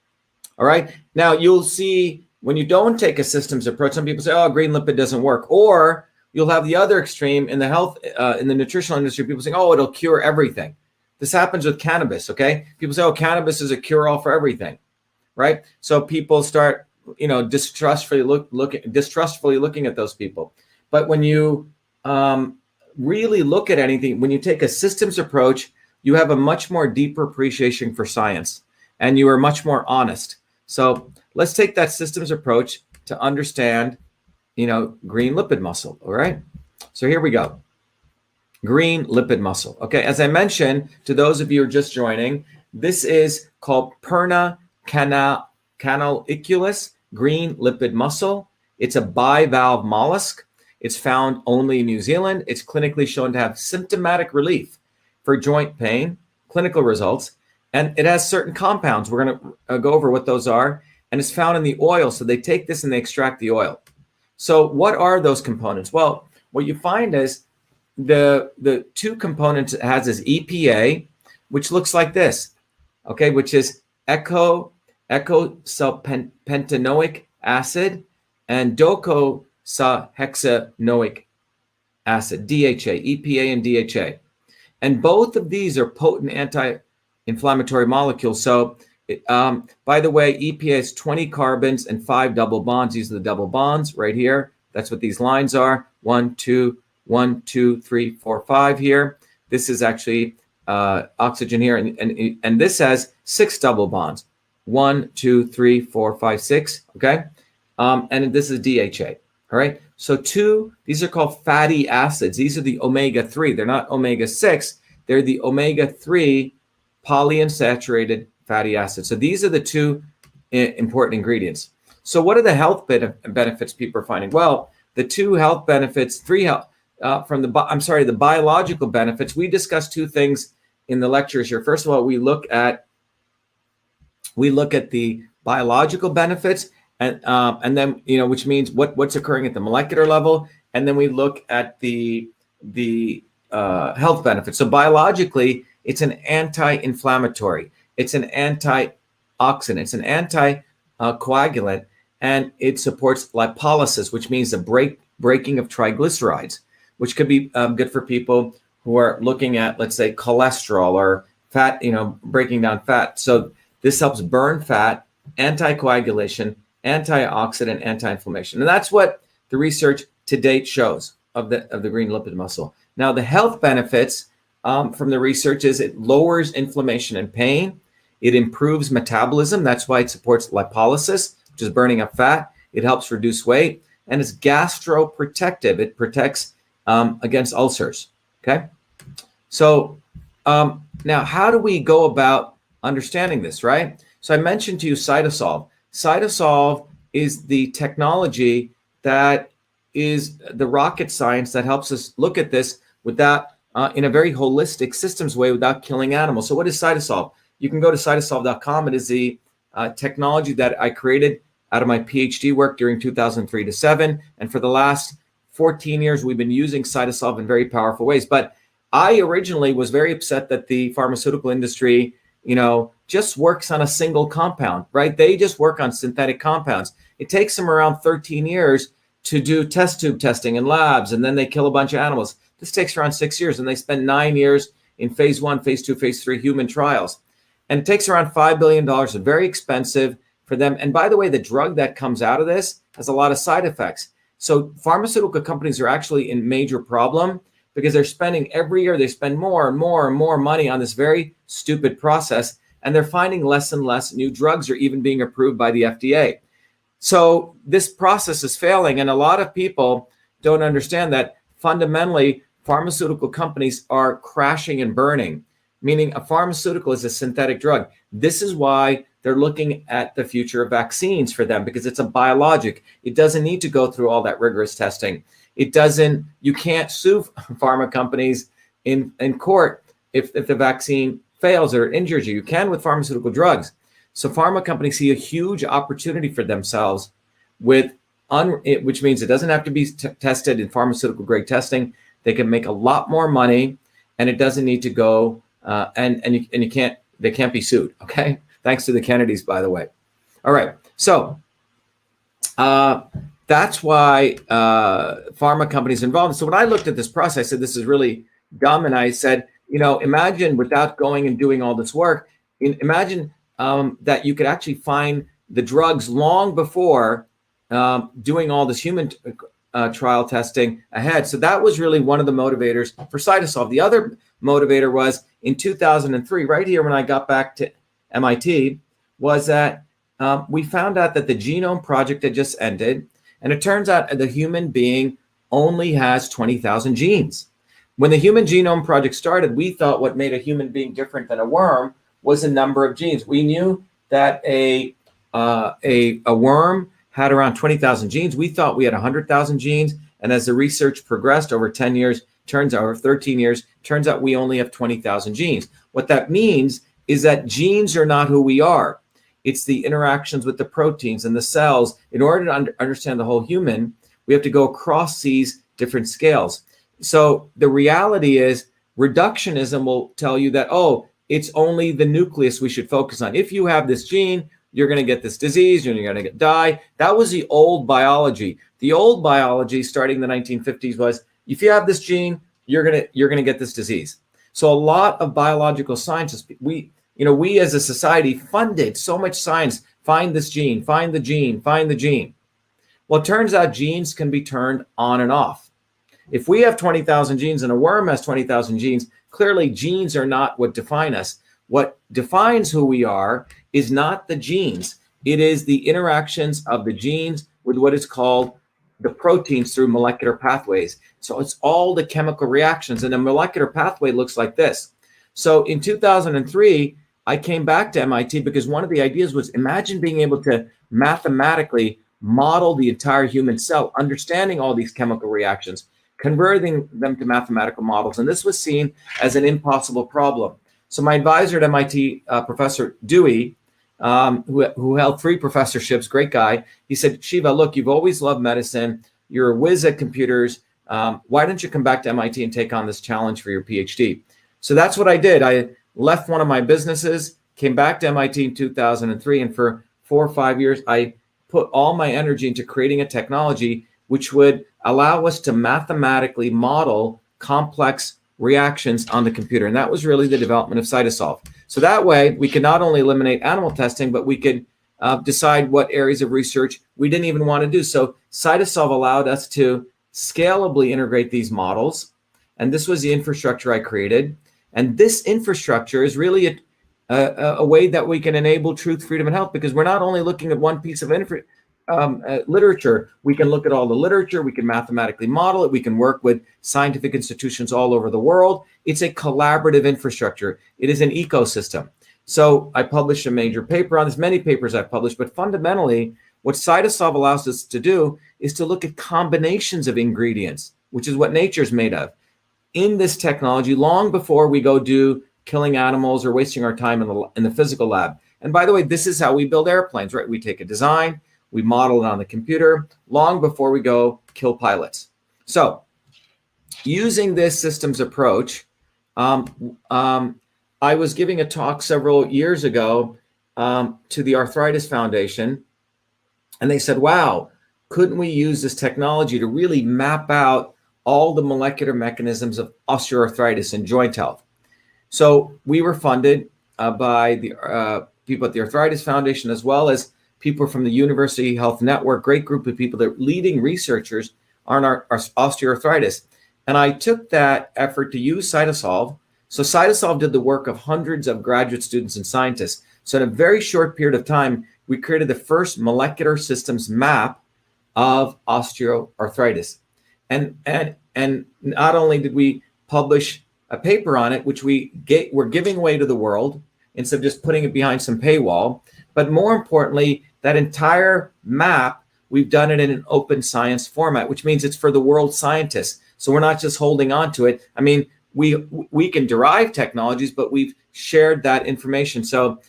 Speaker 1: All right. Now you'll see when you don't take a systems approach, some people say, oh, green lipid doesn't work. Or you'll have the other extreme in the health, in the nutritional industry, people saying, oh, it'll cure everything. This happens with cannabis. Okay. People say, oh, cannabis is a cure all for everything. Right. So people start, distrustfully looking at those people. But when you really look at anything, when you take a systems approach, you have a much more deeper appreciation for science and you are much more honest. So let's take that systems approach to understand, green lipid muscle. All right. So here we go. Green lipid muscle. Okay. As I mentioned, to those of you who are just joining, this is called Perna canaliculus green lipid muscle. It's a bivalve mollusk. It's found only in New Zealand. It's clinically shown to have symptomatic relief for joint pain, clinical results, and it has certain compounds. We're going to go over what those are, and it's found in the oil. So they take this and they extract the oil. So what are those components? Well, what you find is the two components it has is EPA, which looks like this, okay, which is eicosapentaenoic acid and docosahexaenoic acid, DHA, EPA and DHA. And both of these are potent anti-inflammatory molecules. So, by the way, EPA is 20 carbons and 5 double bonds. These are the double bonds right here. That's what these lines are. 1, 2, 1, 2, 3, 4, 5 here. This is actually oxygen here. And this has 6 double bonds. 1, 2, 3, 4, 5, 6. Okay. And this is DHA. All right. So these are called fatty acids. These are the omega-3. They're not omega-6. They're the omega-3 polyunsaturated fatty acids. So these are the two important ingredients. So what are the health benefits people are finding? Well, the two health benefits, the biological benefits. We discussed two things in the lectures here. First of all, we look at the biological benefits, and then which means what's occurring at the molecular level, and then we look at the health benefits. So biologically, it's an anti-inflammatory, it's an antioxidant, it's an anti-coagulant, and it supports lipolysis, which means the breaking of triglycerides, which could be good for people who are looking at, let's say, cholesterol or fat, breaking down fat. So this helps burn fat, anticoagulation, antioxidant, anti-inflammation. And that's what the research to date shows of the green lipid muscle. Now, the health benefits from the research is it lowers inflammation and pain. It improves metabolism. That's why it supports lipolysis, which is burning up fat. It helps reduce weight. And it's gastroprotective. It protects against ulcers. Okay. So now how do we go about understanding this, right? So I mentioned to you Cytosolve. Cytosolve is the technology that is the rocket science that helps us look at this without, in a very holistic systems way without killing animals. So what is Cytosolve? You can go to cytosolve.com. It is the technology that I created out of my PhD work during 2003 to 7. And for the last 14 years, we've been using Cytosolve in very powerful ways. But I originally was very upset that the pharmaceutical industry, just works on a single compound, right? They just work on synthetic compounds. It takes them around 13 years to do test tube testing in labs, and then they kill a bunch of animals. This takes around 6 years, and they spend 9 years in phase 1, phase 2, phase 3 human trials. And it takes around $5 billion. It's very expensive for them. And by the way, the drug that comes out of this has a lot of side effects. So pharmaceutical companies are actually in major problem because they're spending every year, they spend more and more and more money on this very stupid process. And they're finding less and less new drugs are even being approved by the FDA. So this process is failing. And a lot of people don't understand that fundamentally pharmaceutical companies are crashing and burning, meaning a pharmaceutical is a synthetic drug. This is why they're looking at the future of vaccines for them, because it's a biologic. It doesn't need to go through all that rigorous testing. You can't sue pharma companies in court if the vaccine fails or injures you. You can with pharmaceutical drugs. So pharma companies see a huge opportunity for themselves which means it doesn't have to be tested in pharmaceutical grade testing. They can make a lot more money, and it doesn't need to go they can't be sued. Okay, thanks to the Kennedys, by the way. All right, so that's why pharma companies are involved. So when I looked at this process, I said this is really dumb, and I said, imagine without going and doing all this work, imagine that you could actually find the drugs long before doing all this human trial testing ahead. So that was really one of the motivators for Cytosolve. The other motivator was in 2003, right here when I got back to MIT, was that we found out that the genome project had just ended, and it turns out the human being only has 20,000 genes. When the Human Genome Project started, we thought what made a human being different than a worm was a number of genes. We knew that a worm had around 20,000 genes. We thought we had 100,000 genes. And as the research progressed over 10 years, over 13 years, turns out we only have 20,000 genes. What that means is that genes are not who we are. It's the interactions with the proteins and the cells. In order to understand the whole human, we have to go across these different scales. So the reality is reductionism will tell you that, it's only the nucleus we should focus on. If you have this gene, you're going to get this disease, you're going to die. That was the old biology. The old biology starting in the 1950s was, if you have this gene, you're going to get this disease. So a lot of biological scientists, we as a society funded so much science, find this gene, find the gene, find the gene. Well, it turns out genes can be turned on and off. If we have 20,000 genes and a worm has 20,000 genes, clearly genes are not what define us. What defines who we are is not the genes. It is the interactions of the genes with what is called the proteins through molecular pathways. So it's all the chemical reactions, and a molecular pathway looks like this. So in 2003, I came back to MIT because one of the ideas was, imagine being able to mathematically model the entire human cell, understanding all these chemical reactions, converting them to mathematical models. And this was seen as an impossible problem. So my advisor at MIT, Professor Dewey, who held 3 professorships, great guy, he said, Shiva, look, you've always loved medicine. You're a whiz at computers. Why don't you come back to MIT and take on this challenge for your PhD? So that's what I did. I left one of my businesses, came back to MIT in 2003, and for 4 or 5 years, I put all my energy into creating a technology which would allow us to mathematically model complex reactions on the computer. And that was really the development of Cytosolve. So that way, we could not only eliminate animal testing, but we could decide what areas of research we didn't even want to do. So Cytosolve allowed us to scalably integrate these models. And this was the infrastructure I created. And this infrastructure is really a way that we can enable truth, freedom, and health, because we're not only looking at one piece of literature. We can look at all the literature. We can mathematically model it. We can work with scientific institutions all over the world. It's a collaborative infrastructure. It is an ecosystem. So I published a major paper on this, many papers I've published, but fundamentally, what Cytosolve allows us to do is to look at combinations of ingredients, which is what nature's made of, in this technology long before we go do killing animals or wasting our time in the physical lab. And by the way, this is how we build airplanes, right? We take a design, we model it on the computer long before we go kill pilots. So using this systems approach, I was giving a talk several years ago to the Arthritis Foundation, and they said, wow, couldn't we use this technology to really map out all the molecular mechanisms of osteoarthritis and joint health? So we were funded by the people at the Arthritis Foundation, as well as people from the University Health Network, great group of people that are leading researchers on our osteoarthritis. And I took that effort to use Cytosolve. So Cytosolve did the work of hundreds of graduate students and scientists. So in a very short period of time, we created the first molecular systems map of osteoarthritis. And not only did we publish a paper on it, which we're giving away to the world instead of just putting it behind some paywall, but more importantly, that entire map, we've done it in an open science format, which means it's for the world scientists. So we're not just holding on to it. I mean, we can derive technologies, but we've shared that information. So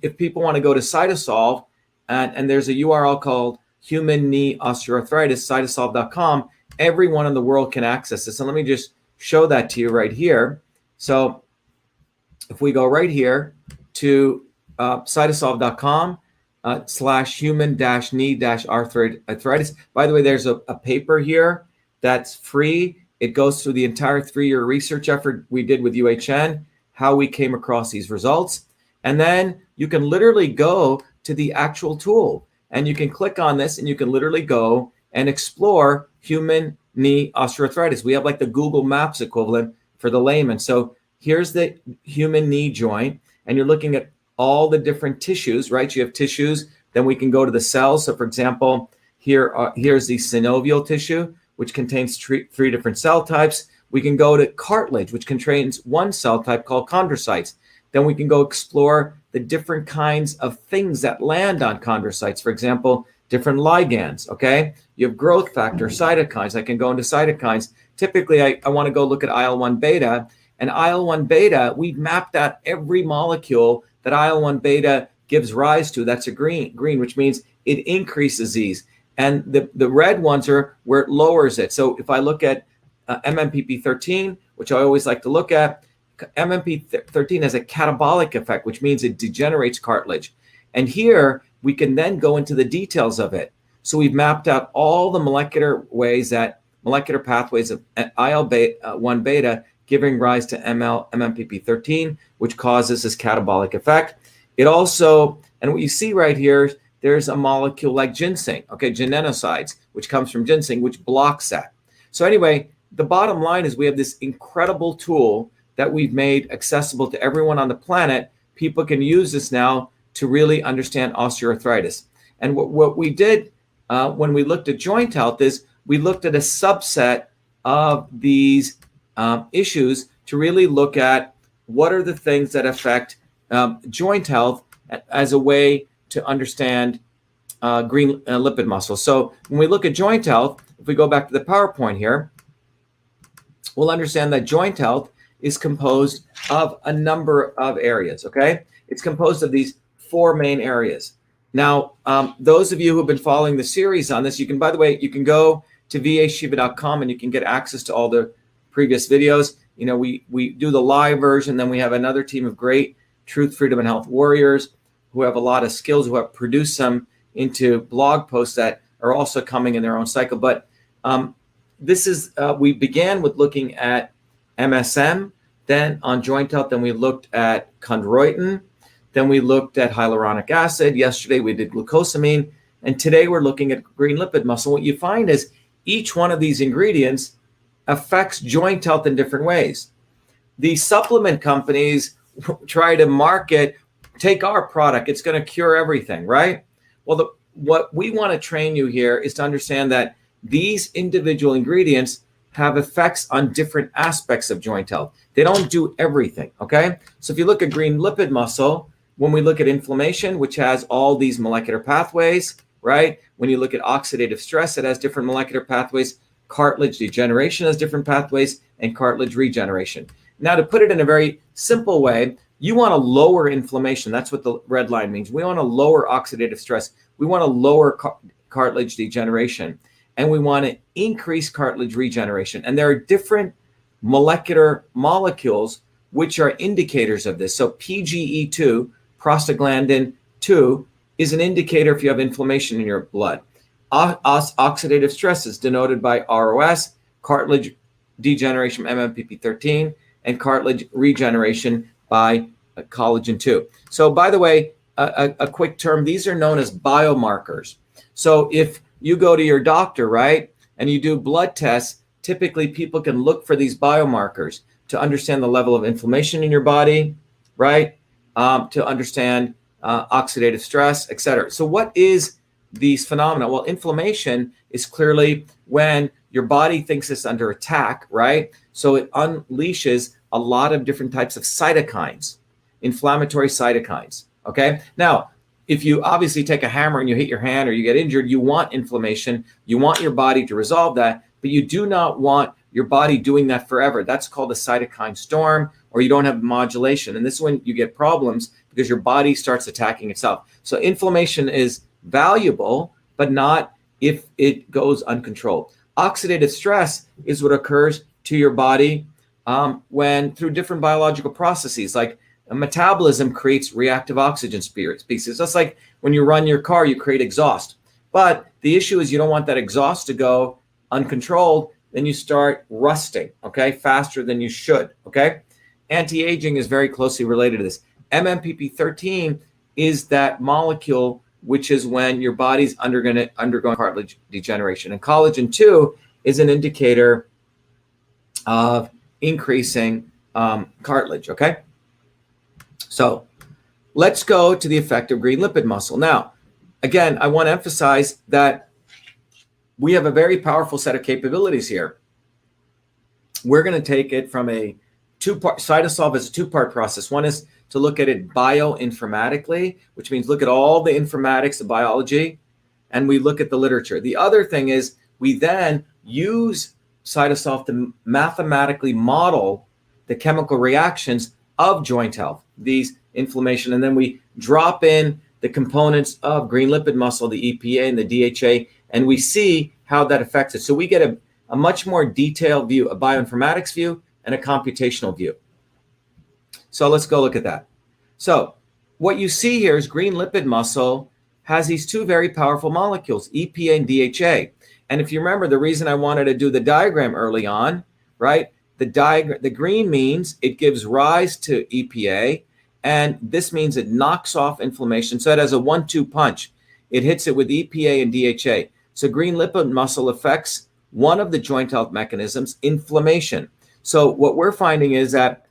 Speaker 1: if people want to go to Cytosolve, and there's a URL called Human Knee Osteoarthritis, cytosolve.com, everyone in the world can access this. And let me just show that to you right here. So if we go right here to cytosolve.com / human-knee-arthritis. By the way, there's a paper here that's free. It goes through the entire 3-year research effort we did with UHN, how we came across these results. And then you can literally go to the actual tool and you can click on this and you can literally go and explore human knee osteoarthritis. We have like the Google Maps equivalent for the layman. So here's the human knee joint, and you're looking at all the different tissues, right? You have tissues, then we can go to the cells. So for example, here's the synovial tissue, which contains three different cell types. We can go to cartilage, which contains one cell type called chondrocytes. Then we can go explore the different kinds of things that land on chondrocytes. For example, different ligands, okay? You have growth factor, cytokines. I can go into cytokines. Typically, I want to go look at IL-1 beta. And IL-1 beta, we've mapped out every molecule that IL-1 beta gives rise to. That's a green, which means it increases these. And the red ones are where it lowers it. So if I look at MMPP13, which I always like to look at, MMP13 has a catabolic effect, which means it degenerates cartilage. And here we can then go into the details of it. So we've mapped out all the molecular pathways of IL-1 beta giving rise to MMPP13, which causes this catabolic effect. It also, and what you see right here, there's a molecule like ginseng, okay, ginenosides, which comes from ginseng, which blocks that. So anyway, the bottom line is we have this incredible tool that we've made accessible to everyone on the planet. People can use this now to really understand osteoarthritis. And what we did when we looked at joint health is we looked at a subset of these issues to really look at what are the things that affect joint health as a way to understand green lipid muscle. So when we look at joint health, if we go back to the PowerPoint here, we'll understand that joint health is composed of a number of areas, okay? It's composed of these 4 main areas. Now, those of you who have been following the series on this, by the way, you can go to vashiva.com and you can get access to all the previous videos. You know, we do the live version, then we have another team of great truth, freedom, and health warriors who have a lot of skills, who have produced some into blog posts that are also coming in their own cycle. But this is, we began with looking at MSM, then on joint health, then we looked at chondroitin, then we looked at hyaluronic acid. Yesterday we did glucosamine, and today we're looking at green lipid muscle. What you find is each one of these ingredients affects joint health in different ways. The supplement companies try to market, take our product, it's going to cure everything, right? Well, what we want to train you here is to understand that these individual ingredients have effects on different aspects of joint health. They don't do everything, okay? So if you look at green lipid muscle, when we look at inflammation, which has all these molecular pathways, right? When you look at oxidative stress, it has different molecular pathways. Cartilage degeneration has different pathways, and cartilage regeneration. Now, to put it in a very simple way, you want to lower inflammation. That's what the red line means. We want to lower oxidative stress. We want to lower cartilage degeneration, and we want to increase cartilage regeneration. And there are different molecular molecules which are indicators of this. So PGE2, prostaglandin 2, is an indicator if you have inflammation in your blood. Oxidative stress is denoted by ROS, cartilage degeneration from MMPP13, and cartilage regeneration by collagen 2. So by the way, a quick term, these are known as biomarkers. So if you go to your doctor, right, and you do blood tests, typically people can look for these biomarkers to understand the level of inflammation in your body, right, to understand oxidative stress, et cetera. So what is these phenomena? Well, inflammation is clearly when your body thinks it's under attack, right? So it unleashes a lot of different types of cytokines, inflammatory cytokines, okay? Now, if you obviously take a hammer and you hit your hand or you get injured, you want inflammation. You want your body to resolve that, but you do not want your body doing that forever. That's called a cytokine storm, or you don't have modulation. And this is when you get problems because your body starts attacking itself. So inflammation is valuable, but not if it goes uncontrolled. Oxidative stress is what occurs to your body when through different biological processes, like metabolism creates reactive oxygen species. Just like when you run your car, you create exhaust. But the issue is you don't want that exhaust to go uncontrolled. Then you start rusting, okay, faster than you should, okay? Anti-aging is very closely related to this. MMPP13 is that molecule which is when your body's undergoing cartilage degeneration. And collagen 2 is an indicator of increasing cartilage, okay? So let's go to the effect of green lipid muscle. Now, again, I want to emphasize that we have a very powerful set of capabilities here. We're going to take it from a two-part, CytoSolve is a two-part process. One is to look at it bioinformatically, which means look at all the informatics, the biology, and we look at the literature. The other thing is we then use CytoSolve to mathematically model the chemical reactions of joint health, these inflammation, and then we drop in the components of green lipid muscle, the EPA and the DHA, and we see how that affects it. So we get a much more detailed view, a bioinformatics view and a computational view. So let's go look at that. So what you see here is green lipid muscle has these two very powerful molecules, EPA and DHA. And if you remember, the reason I wanted to do the diagram early on, right? The green means it gives rise to EPA, and this means it knocks off inflammation. So it has a 1-2 punch. It hits it with EPA and DHA. So green lipid muscle affects one of the joint health mechanisms, inflammation. So what we're finding is that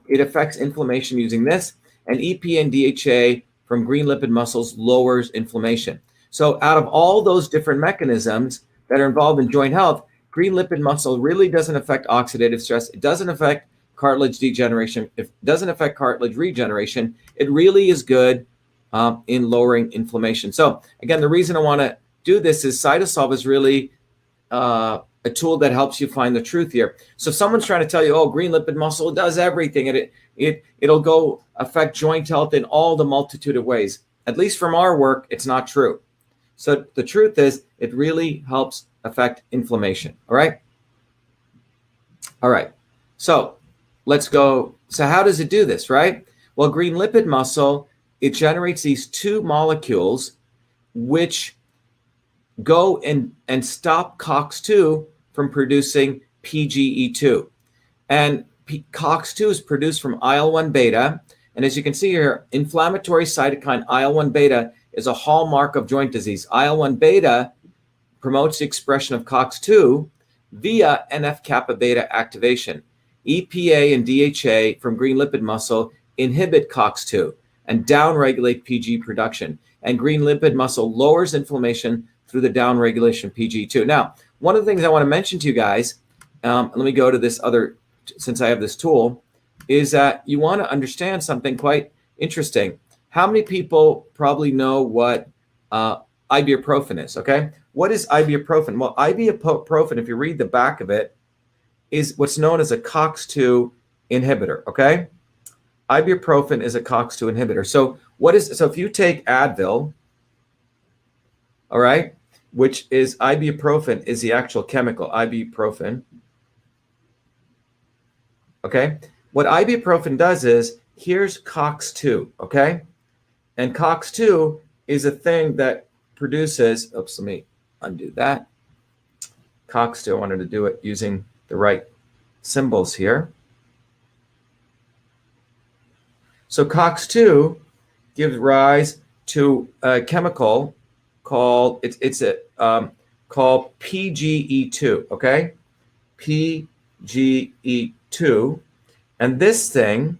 Speaker 1: it affects inflammation using this, and EPA and DHA from green lipid muscles lowers inflammation. So out of all those different mechanisms that are involved in joint health, green lipid muscle really doesn't affect oxidative stress. It doesn't affect cartilage degeneration. It doesn't affect cartilage regeneration. It really is good in lowering inflammation. So again, the reason I want to do this is CytoSolve is really a tool that helps you find the truth here. So if someone's trying to tell you, oh, green lipid muscle does everything, and it'll go affect joint health in all the multitude of ways. At least from our work, it's not true. So the truth is, it really helps affect inflammation. All right. All right. So let's go. So how does it do this, right? Well, green lipid muscle, it generates these two molecules which go and stop COX-2 from producing PGE2. And COX-2 is produced from IL-1 beta. And as you can see here, inflammatory cytokine IL-1 beta is a hallmark of joint disease. IL-1 beta promotes the expression of COX-2 via NF-kappa beta activation. EPA and DHA from green lipid muscle inhibit COX-2 and downregulate PG production. And green lipid muscle lowers inflammation through the downregulation of PGE2. Now, one of the things I want to mention to you guys, let me go to this other, since I have this tool, is that you want to understand something quite interesting. How many people probably know what ibuprofen is, okay? What is ibuprofen? Well, ibuprofen, if you read the back of it, is what's known as a COX-2 inhibitor, okay? Ibuprofen is a COX-2 inhibitor. So if you take Advil, all right, which is ibuprofen is the actual chemical, ibuprofen, okay? What ibuprofen does is, here's COX-2, okay? And COX-2 is a thing that produces, oops, let me undo that. COX-2, I wanted to do it using the right symbols here. So COX-2 gives rise to a chemical called called PGE2, okay? PGE2, and this thing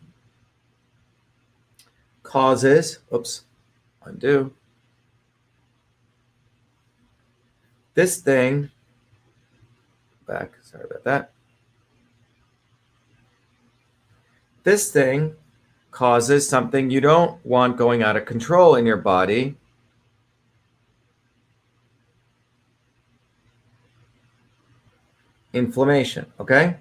Speaker 1: causes, oops, undo. This thing back. Sorry about that. This thing causes something you don't want going out of control in your body. Inflammation, okay?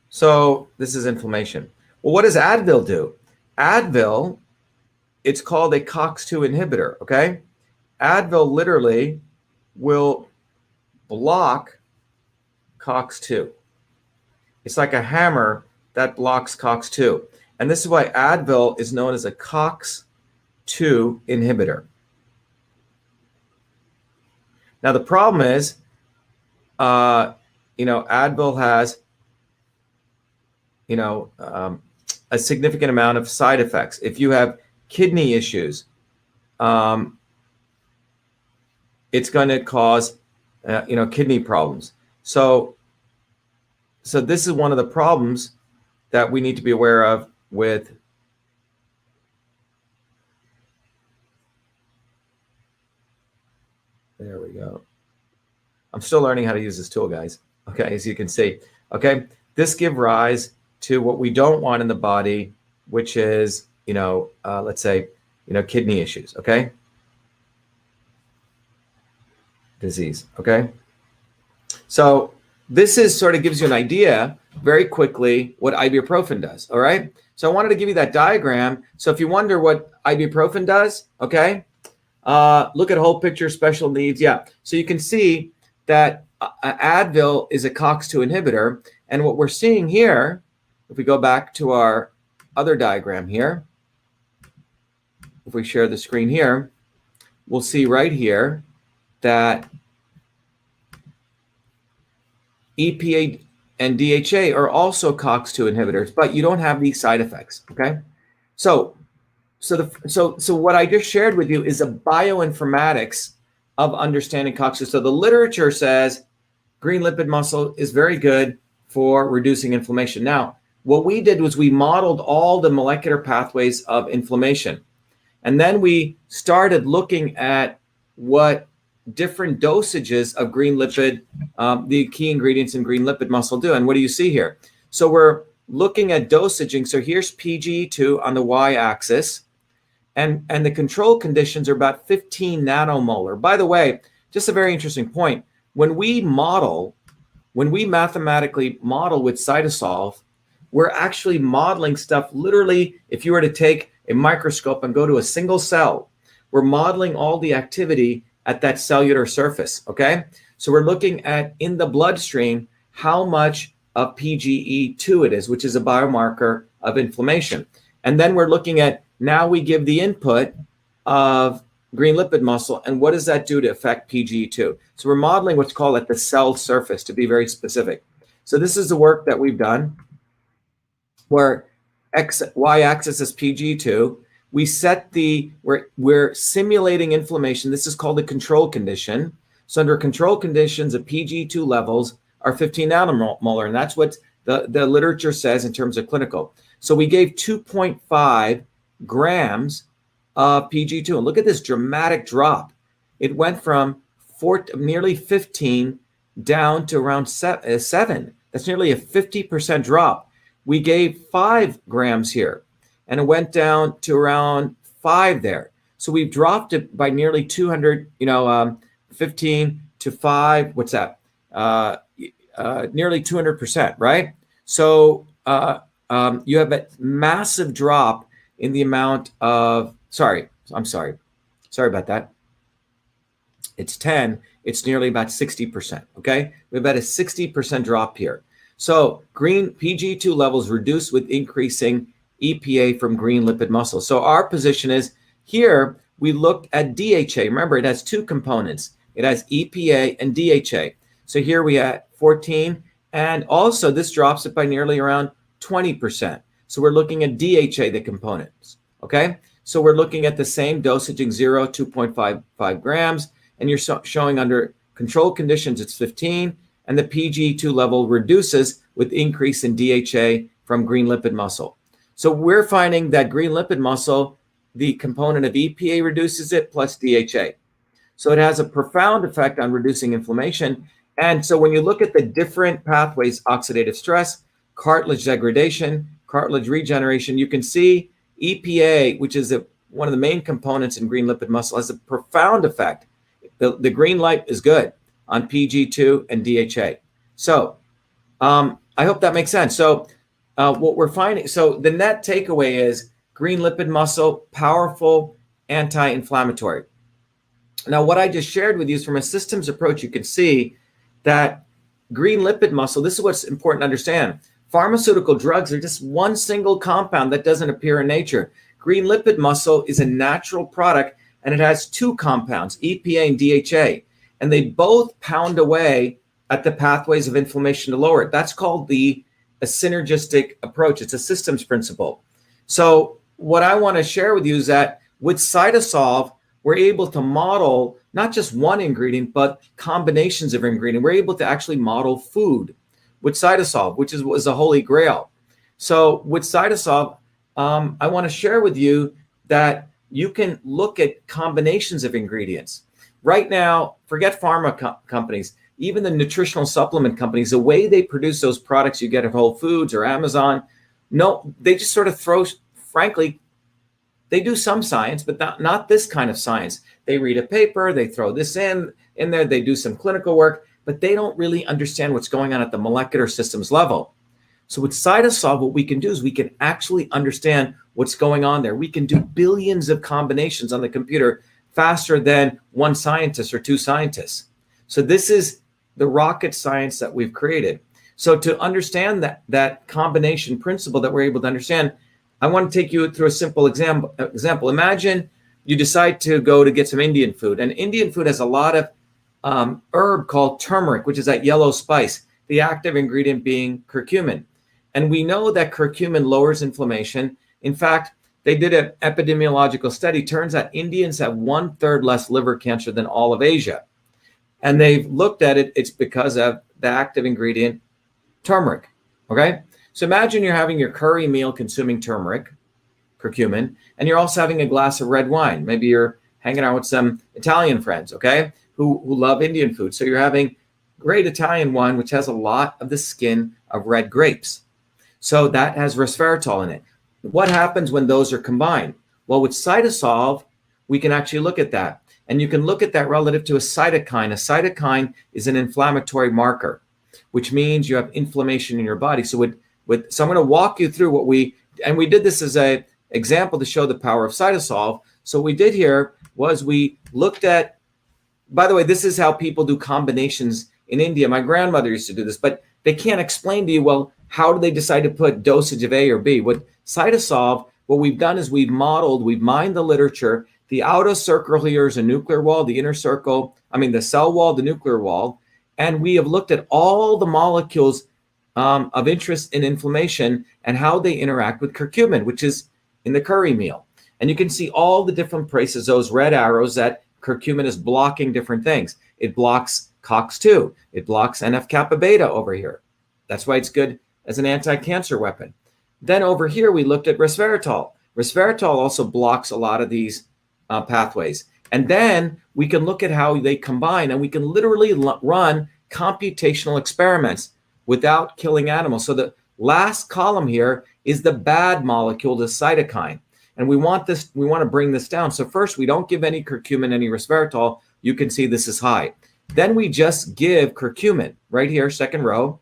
Speaker 1: So this is inflammation. Well, what does Advil do? Advil, it's called a COX-2 inhibitor, okay? Advil literally will block COX-2. It's like a hammer that blocks COX-2. And this is why Advil is known as a COX-2 inhibitor. Now, the problem is, Advil has, a significant amount of side effects. If you have kidney issues, it's going to cause, kidney problems. So this is one of the problems that we need to be aware of with there we go. I'm still learning how to use this tool, guys. Okay, as you can see. Okay, this gives rise to what we don't want in the body, which is, let's say, kidney issues. Okay, disease. Okay, so this is sort of gives you an idea very quickly what ibuprofen does. All right, so I wanted to give you that diagram. So if you wonder what ibuprofen does, okay, look at whole picture, special needs. Yeah, so you can see that Advil is a COX-2 inhibitor, and what we're seeing here, if we go back to our other diagram here, if we share the screen here, we'll see right here that EPA and DHA are also COX-2 inhibitors, but you don't have these side effects. Okay, so what I just shared with you is a bioinformatics of understanding COX-2. So the literature says green lipid muscle is very good for reducing inflammation. Now, what we did was we modeled all the molecular pathways of inflammation. And then we started looking at what different dosages of green lipid, the key ingredients in green lipid muscle do. And what do you see here? So we're looking at dosaging. So here's PGE2 on the y-axis. And the control conditions are about 15 nanomolar. By the way, just a very interesting point. When we mathematically model with cytosolve, we're actually modeling stuff literally, if you were to take a microscope and go to a single cell, we're modeling all the activity at that cellular surface, okay? So we're looking at, in the bloodstream, how much of PGE2 it is, which is a biomarker of inflammation. And then we're looking at, now we give the input of green lipid muscle, and what does that do to affect PGE2? So we're modeling what's called at the cell surface, to be very specific. So this is the work that we've done, where y-axis is PGE2. We set we're simulating inflammation. This is called the control condition. So under control conditions, the PGE2 levels are 15 nanomolar, and that's what the literature says in terms of clinical. So we gave 2.5 grams of PGE2, and look at this dramatic drop. It went from nearly 15 down to around 7. That's nearly a 50% drop. We gave 5 grams here, and it went down to around 5 there. So we've dropped it by nearly 200, 15 to 5. What's that? Nearly 200%, right? So you have a massive drop in the amount of, sorry about that. It's 10, it's nearly about 60%, okay? We have about a 60% drop here. So green PGE2 levels reduce with increasing EPA from green lipid muscle. So our position is here, we looked at DHA. Remember, it has 2 components. It has EPA and DHA. So here we had 14, and also this drops it by nearly around 20%. So we're looking at DHA, the components, okay? So we're looking at the same dosaging, 2.55 grams, and you're showing under control conditions, it's 15, and the PGE2 level reduces with increase in DHA from green lipid muscle. So we're finding that green lipid muscle, the component of EPA reduces it plus DHA. So it has a profound effect on reducing inflammation. And so when you look at the different pathways, oxidative stress, cartilage degradation, cartilage regeneration, you can see EPA, which is one of the main components in green lipid muscle, has a profound effect. The green light is good on PG2 and DHA. So I hope that makes sense. So what we're finding, so the net takeaway is green lipid muscle, powerful anti-inflammatory. Now, what I just shared with you is from a systems approach, you can see that green lipid muscle, this is what's important to understand. Pharmaceutical drugs are just one single compound that doesn't appear in nature. Green lipid muscle is a natural product, and it has two compounds, EPA and DHA, and they both pound away at the pathways of inflammation to lower it. That's called a synergistic approach. It's a systems principle. So what I want to share with you is that with Cytosolve, we're able to model not just one ingredient, but combinations of ingredients. We're able to actually model food with Cytosolve, which was a holy grail. So with Cytosolve, I want to share with you that you can look at combinations of ingredients. Right now, forget pharma companies, even the nutritional supplement companies, the way they produce those products you get at Whole Foods or Amazon, no, they just sort of throw, frankly, they do some science, but not this kind of science. They read a paper, they throw this in there, they do some clinical work, but they don't really understand what's going on at the molecular systems level. So with Cytosolve, what we can do is we can actually understand what's going on there. We can do billions of combinations on the computer faster than one scientist or two scientists. So this is the rocket science that we've created. So to understand that combination principle that we're able to understand, I want to take you through a simple example. Imagine you decide to go to get some Indian food, and Indian food has a lot of herb called turmeric, which is that yellow spice, the active ingredient being curcumin. And we know that curcumin lowers inflammation. In fact, they did an epidemiological study. Turns out Indians have 1/3 less liver cancer than all of Asia. And they've looked at it, it's because of the active ingredient, turmeric, okay? So imagine you're having your curry meal consuming turmeric, curcumin, and you're also having a glass of red wine. Maybe you're hanging out with some Italian friends, okay, who love Indian food. So you're having great Italian wine, which has a lot of the skin of red grapes. So that has resveratrol in it. What happens when those are combined? Well, with Cytosolve, we can actually look at that. And you can look at that relative to a cytokine. A cytokine is an inflammatory marker, which means you have inflammation in your body. So so I'm going to walk you through what we did this as an example to show the power of Cytosolve. So what we did here was we looked at, by the way, this is how people do combinations in India. My grandmother used to do this, but they can't explain to you, well, how do they decide to put dosage of A or B? With Cytosolve, what we've done is we've mined the literature. The outer circle here is a nuclear wall, the inner circle, the cell wall, the nuclear wall. And we have looked at all the molecules of interest in inflammation and how they interact with curcumin, which is in the curry meal. And you can see all the different places, those red arrows, that curcumin is blocking different things. It blocks COX-2. It blocks NF-kappa beta over here. That's why it's good as an anti-cancer weapon. Then over here, we looked at resveratrol. Resveratrol also blocks a lot of these pathways. And then we can look at how they combine, and we can literally run computational experiments without killing animals. So the last column here is the bad molecule, the cytokine. And we want to bring this down. So first, we don't give any curcumin, any resveratrol. You can see this is high. Then we just give curcumin right here, second row.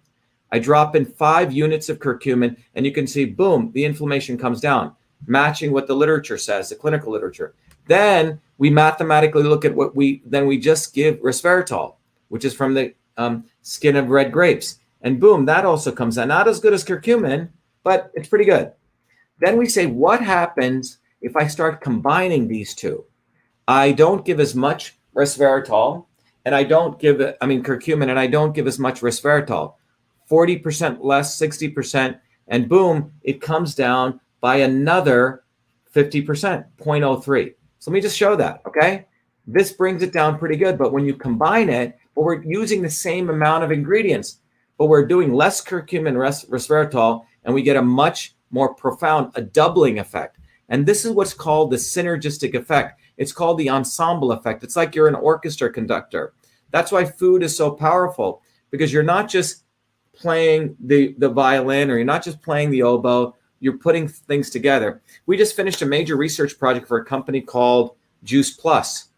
Speaker 1: I drop in 5 units of curcumin, and you can see, boom, the inflammation comes down, matching what the literature says, the clinical literature. Then we mathematically look at we just give resveratrol, which is from the skin of red grapes. And boom, that also comes down. Not as good as curcumin, but it's pretty good. Then we say, what happens if I start combining these two? I don't give as much resveratrol, and I don't give curcumin, and I don't give as much resveratrol. 40% less, 60%, and boom, it comes down by another 50%, 0.03. So let me just show that, okay? This brings it down pretty good, but when you combine it, we're using the same amount of ingredients, but we're doing less curcumin, resveratrol, and we get a much more profound, a doubling effect. And this is what's called the synergistic effect. It's called the ensemble effect. It's like you're an orchestra conductor. That's why food is so powerful, because you're not just playing the violin, or you're not just playing the oboe, you're putting things together. We just finished a major research project for a company called Juice Plus,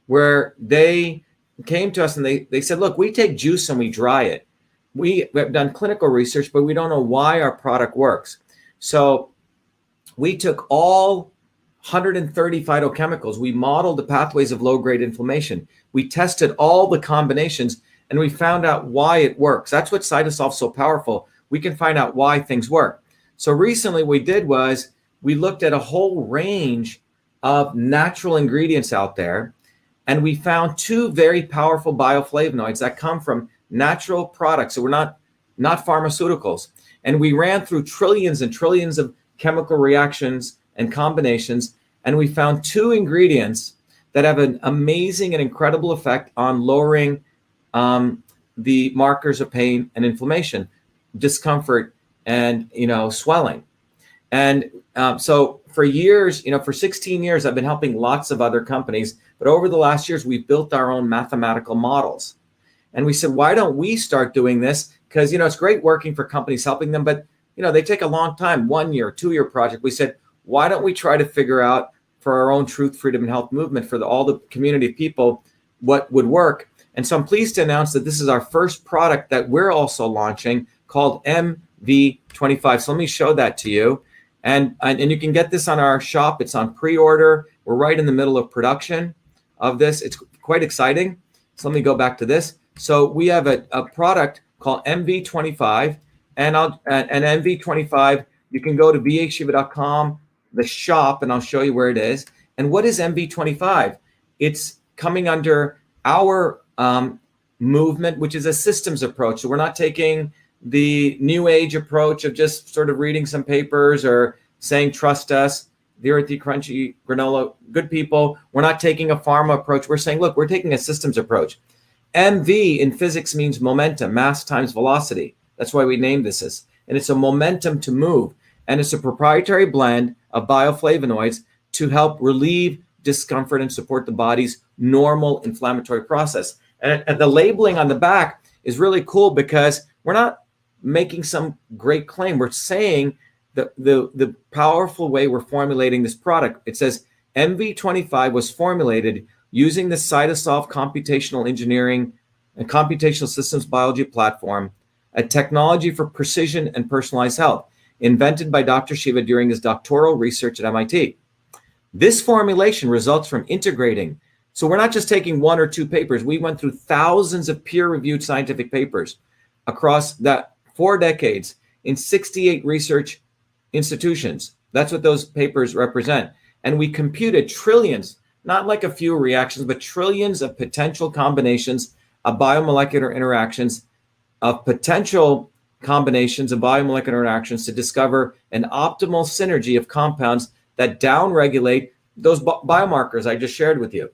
Speaker 1: where they came to us and they said, look, we take juice and we dry it. We have done clinical research, but we don't know why our product works. So we took all 130 phytochemicals. We modeled the pathways of low-grade inflammation. We tested all the combinations, and we found out why it works. That's what CytoSolve's so powerful. We can find out why things work. So recently what we did was we looked at a whole range of natural ingredients out there, and we found 2 very powerful bioflavonoids that come from natural products. So we're not pharmaceuticals. And we ran through trillions and trillions of chemical reactions and combinations, and we found 2 ingredients that have an amazing and incredible effect on lowering the markers of pain and inflammation, discomfort, and swelling. And so for years, for 16 years, I've been helping lots of other companies. But over the last years, we've built our own mathematical models. And we said, why don't we start doing this? Because, it's great working for companies, helping them, but, they take a long time, 1 year, 2-year project. We said, why don't we try to figure out for our own truth, freedom, and health movement, for all the community of people, what would work? And so I'm pleased to announce that this is our first product that we're also launching, called MV25. So let me show that to you. And you can get this on our shop. It's on pre-order. We're right in the middle of production of this. It's quite exciting. So let me go back to this. So we have a product called MV25, and MV25, you can go to BeEnslaved.com, the shop, and I'll show you where it is. And what is MV25? It's coming under our movement, which is a systems approach. So we're not taking the new age approach of just sort of reading some papers or saying, trust us, the earthy, crunchy granola, good people. We're not taking a pharma approach. We're saying, look, we're taking a systems approach. MV in physics means momentum, mass times velocity. That's why we named this. And it's a momentum to move. And it's a proprietary blend of bioflavonoids to help relieve discomfort and support the body's normal inflammatory process. And the labeling on the back is really cool, because we're not making some great claim. We're saying the powerful way we're formulating this product. It says MV25 was formulated using the CytoSolve computational engineering and computational systems biology platform, a technology for precision and personalized health, invented by Dr. Shiva during his doctoral research at MIT. This formulation results from integrating. So we're not just taking 1 or 2 papers. We went through thousands of peer-reviewed scientific papers across that 4 decades in 68 research institutions. That's what those papers represent. And we computed trillions, not like a few reactions, but trillions of potential combinations of biomolecular interactions, of potential combinations of biomolecular interactions, to discover an optimal synergy of compounds that downregulate those biomarkers I just shared with you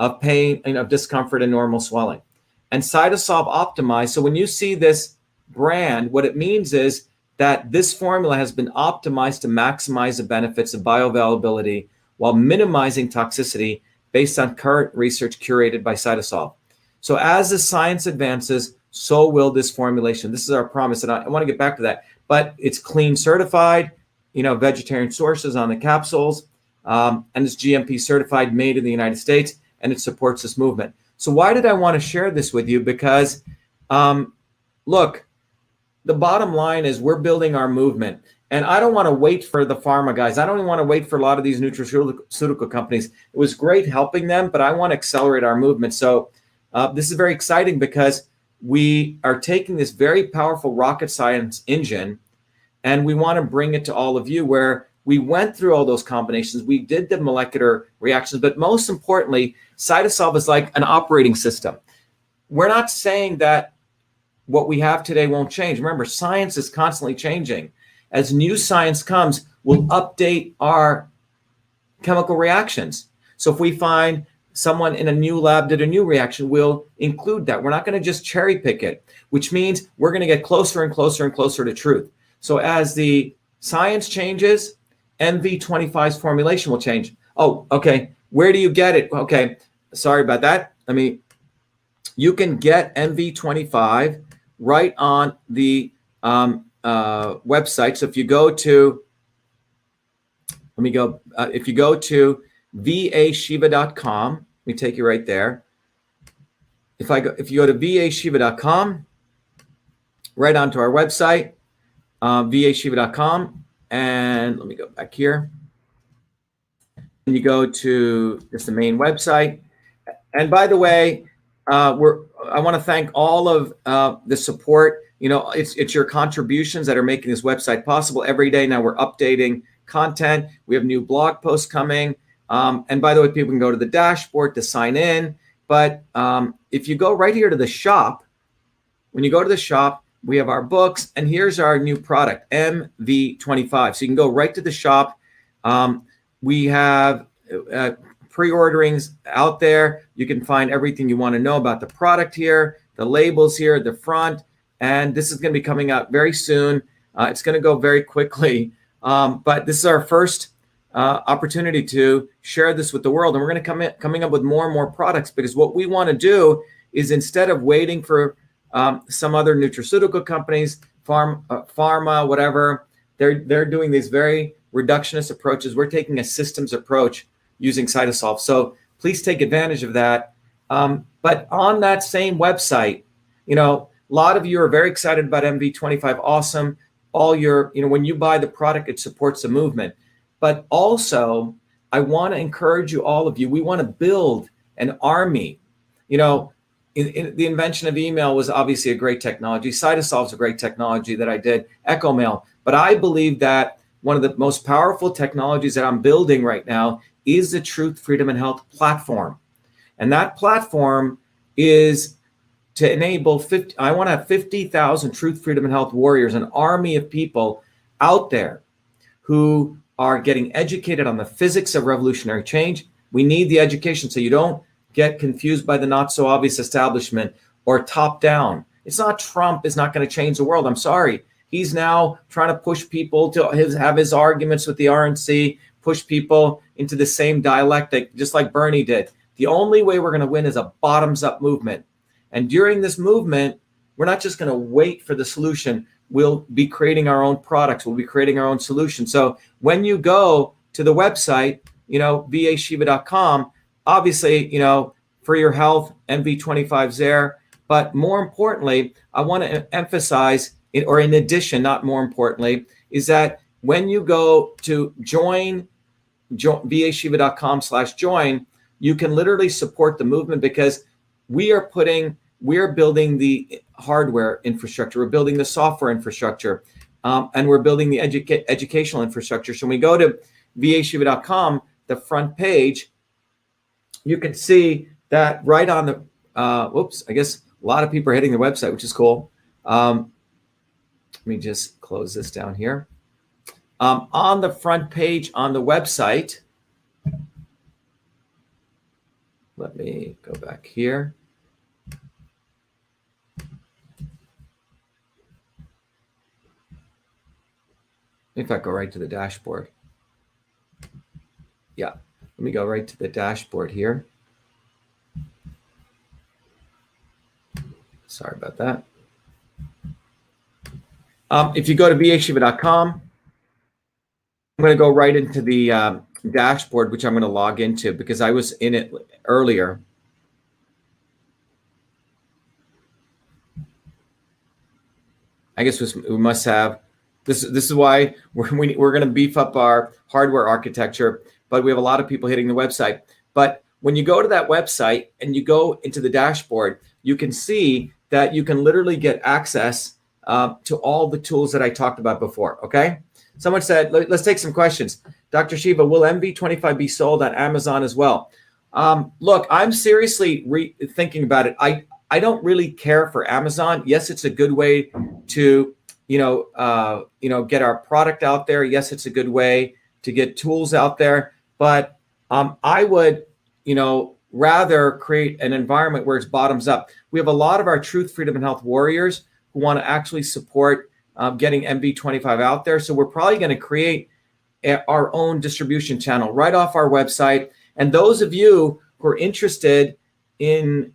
Speaker 1: of pain and of discomfort and normal swelling. And CytoSolve optimized. So when you see this brand, what it means is that this formula has been optimized to maximize the benefits of bioavailability while minimizing toxicity based on current research curated by CytoSolve. So as the science advances, so will this formulation. This is our promise, and I want to get back to that. But it's clean certified, vegetarian sources on the capsules, and it's GMP certified, made in the United States, and it supports this movement. So why did I want to share this with you? Because, look, the bottom line is we're building our movement. And I don't want to wait for the pharma guys. I don't even want to wait for a lot of these nutraceutical companies. It was great helping them, but I want to accelerate our movement. So this is very exciting, because we are taking this very powerful rocket science engine, and we want to bring it to all of you, where we went through all those combinations. We did the molecular reactions, but most importantly, CytoSolve is like an operating system. We're not saying that what we have today won't change. Remember, science is constantly changing. As new science comes, we'll update our chemical reactions. So if we find someone in a new lab did a new reaction, we'll include that. We're not going to just cherry pick it, which means we're going to get closer and closer and closer to truth. So as the science changes, MV25's formulation will change. Oh, okay. Where do you get it? Okay, sorry about that. You can get MV25 right on the website. So if you go to, if you go to vashiva.com, let me take you right there. If you go to vashiva.com, right onto our website, vashiva.com, and let me go back here. And you go to just the main website. And by the way, I want to thank all of the support. It's your contributions that are making this website possible. Every day now we're updating content. We have new blog posts coming. And by the way, people can go to the dashboard to sign in. But if you go right here to the shop, when you go to the shop, we have our books, and here's our new product, MV25. So you can go right to the shop. We have pre-orderings out there. You can find everything you want to know about the product here, the labels here at the front, and this is going to be coming out very soon. It's going to go very quickly, but this is our first opportunity to share this with the world, and we're going to coming up with more and more products, because what we want to do is, instead of waiting for some other nutraceutical companies, pharma, whatever, they're doing these very reductionist approaches. We're taking a systems approach using Cytosolve. So please take advantage of that. But on that same website, a lot of you are very excited about MV25. Awesome. When you buy the product, it supports the movement. But also, I want to encourage you, all of you, we want to build an army. In the invention of email was obviously a great technology. Cytosolve is a great technology that I did, EchoMail. But I believe that one of the most powerful technologies that I'm building right now is the Truth, Freedom, and Health platform. And that platform is to enable I want to have 50,000 Truth, Freedom, and Health warriors, an army of people out there who are getting educated on the physics of revolutionary change. We need the education so you don't get confused by the not so obvious establishment or top down. It's not Trump is not going to change the world. I'm sorry. He's now trying to push people to have his arguments with the RNC, push people into the same dialectic, just like Bernie did. The only way we're going to win is a bottoms-up movement. And during this movement, we're not just going to wait for the solution. We'll be creating our own products. We'll be creating our own solutions. So when you go to the website, vashiva.com, obviously, for your health, MV25's there. But more importantly, I want to emphasize, or in addition, not more importantly, is that when you go to vashiva.com/join, you can literally support the movement, because we are building the hardware infrastructure, we're building the software infrastructure, and we're building the educational infrastructure. So when we go to vashiva.com, the front page, you can see that right on the, I guess a lot of people are hitting the website, which is cool. Let me just close this down here. On the front page on the website, let me go back here. If I go right to the dashboard. Yeah, let me go right to the dashboard here. Sorry about that. If you go to vashiva.com, I'm going to go right into the dashboard, which I'm going to log into because I was in it earlier. I guess we must have, this is why we're going to beef up our hardware architecture, but we have a lot of people hitting the website. But when you go to that website and you go into the dashboard, you can see that you can literally get access to all the tools that I talked about before, okay? Someone said, let's take some questions. Dr. Shiva, will MV25 be sold on Amazon as well? Look, I'm seriously thinking about it. I don't really care for Amazon. Yes, it's a good way to, get our product out there. Yes, it's a good way to get tools out there. But I would, rather create an environment where it's bottoms up. We have a lot of our Truth, Freedom, and Health warriors who want to actually support getting MV25 out there. So we're probably going to create our own distribution channel right off our website. And those of you who are interested in,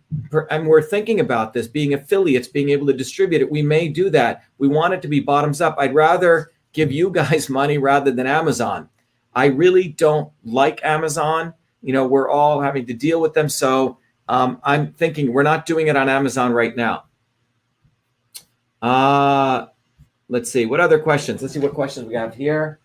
Speaker 1: and we're thinking about this, being affiliates, being able to distribute it, we may do that. We want it to be bottoms up. I'd rather give you guys money rather than Amazon. I really don't like Amazon. You know, we're all having to deal with them. So I'm thinking we're not doing it on Amazon right now. Let's see, what other questions? Let's see what questions we have here.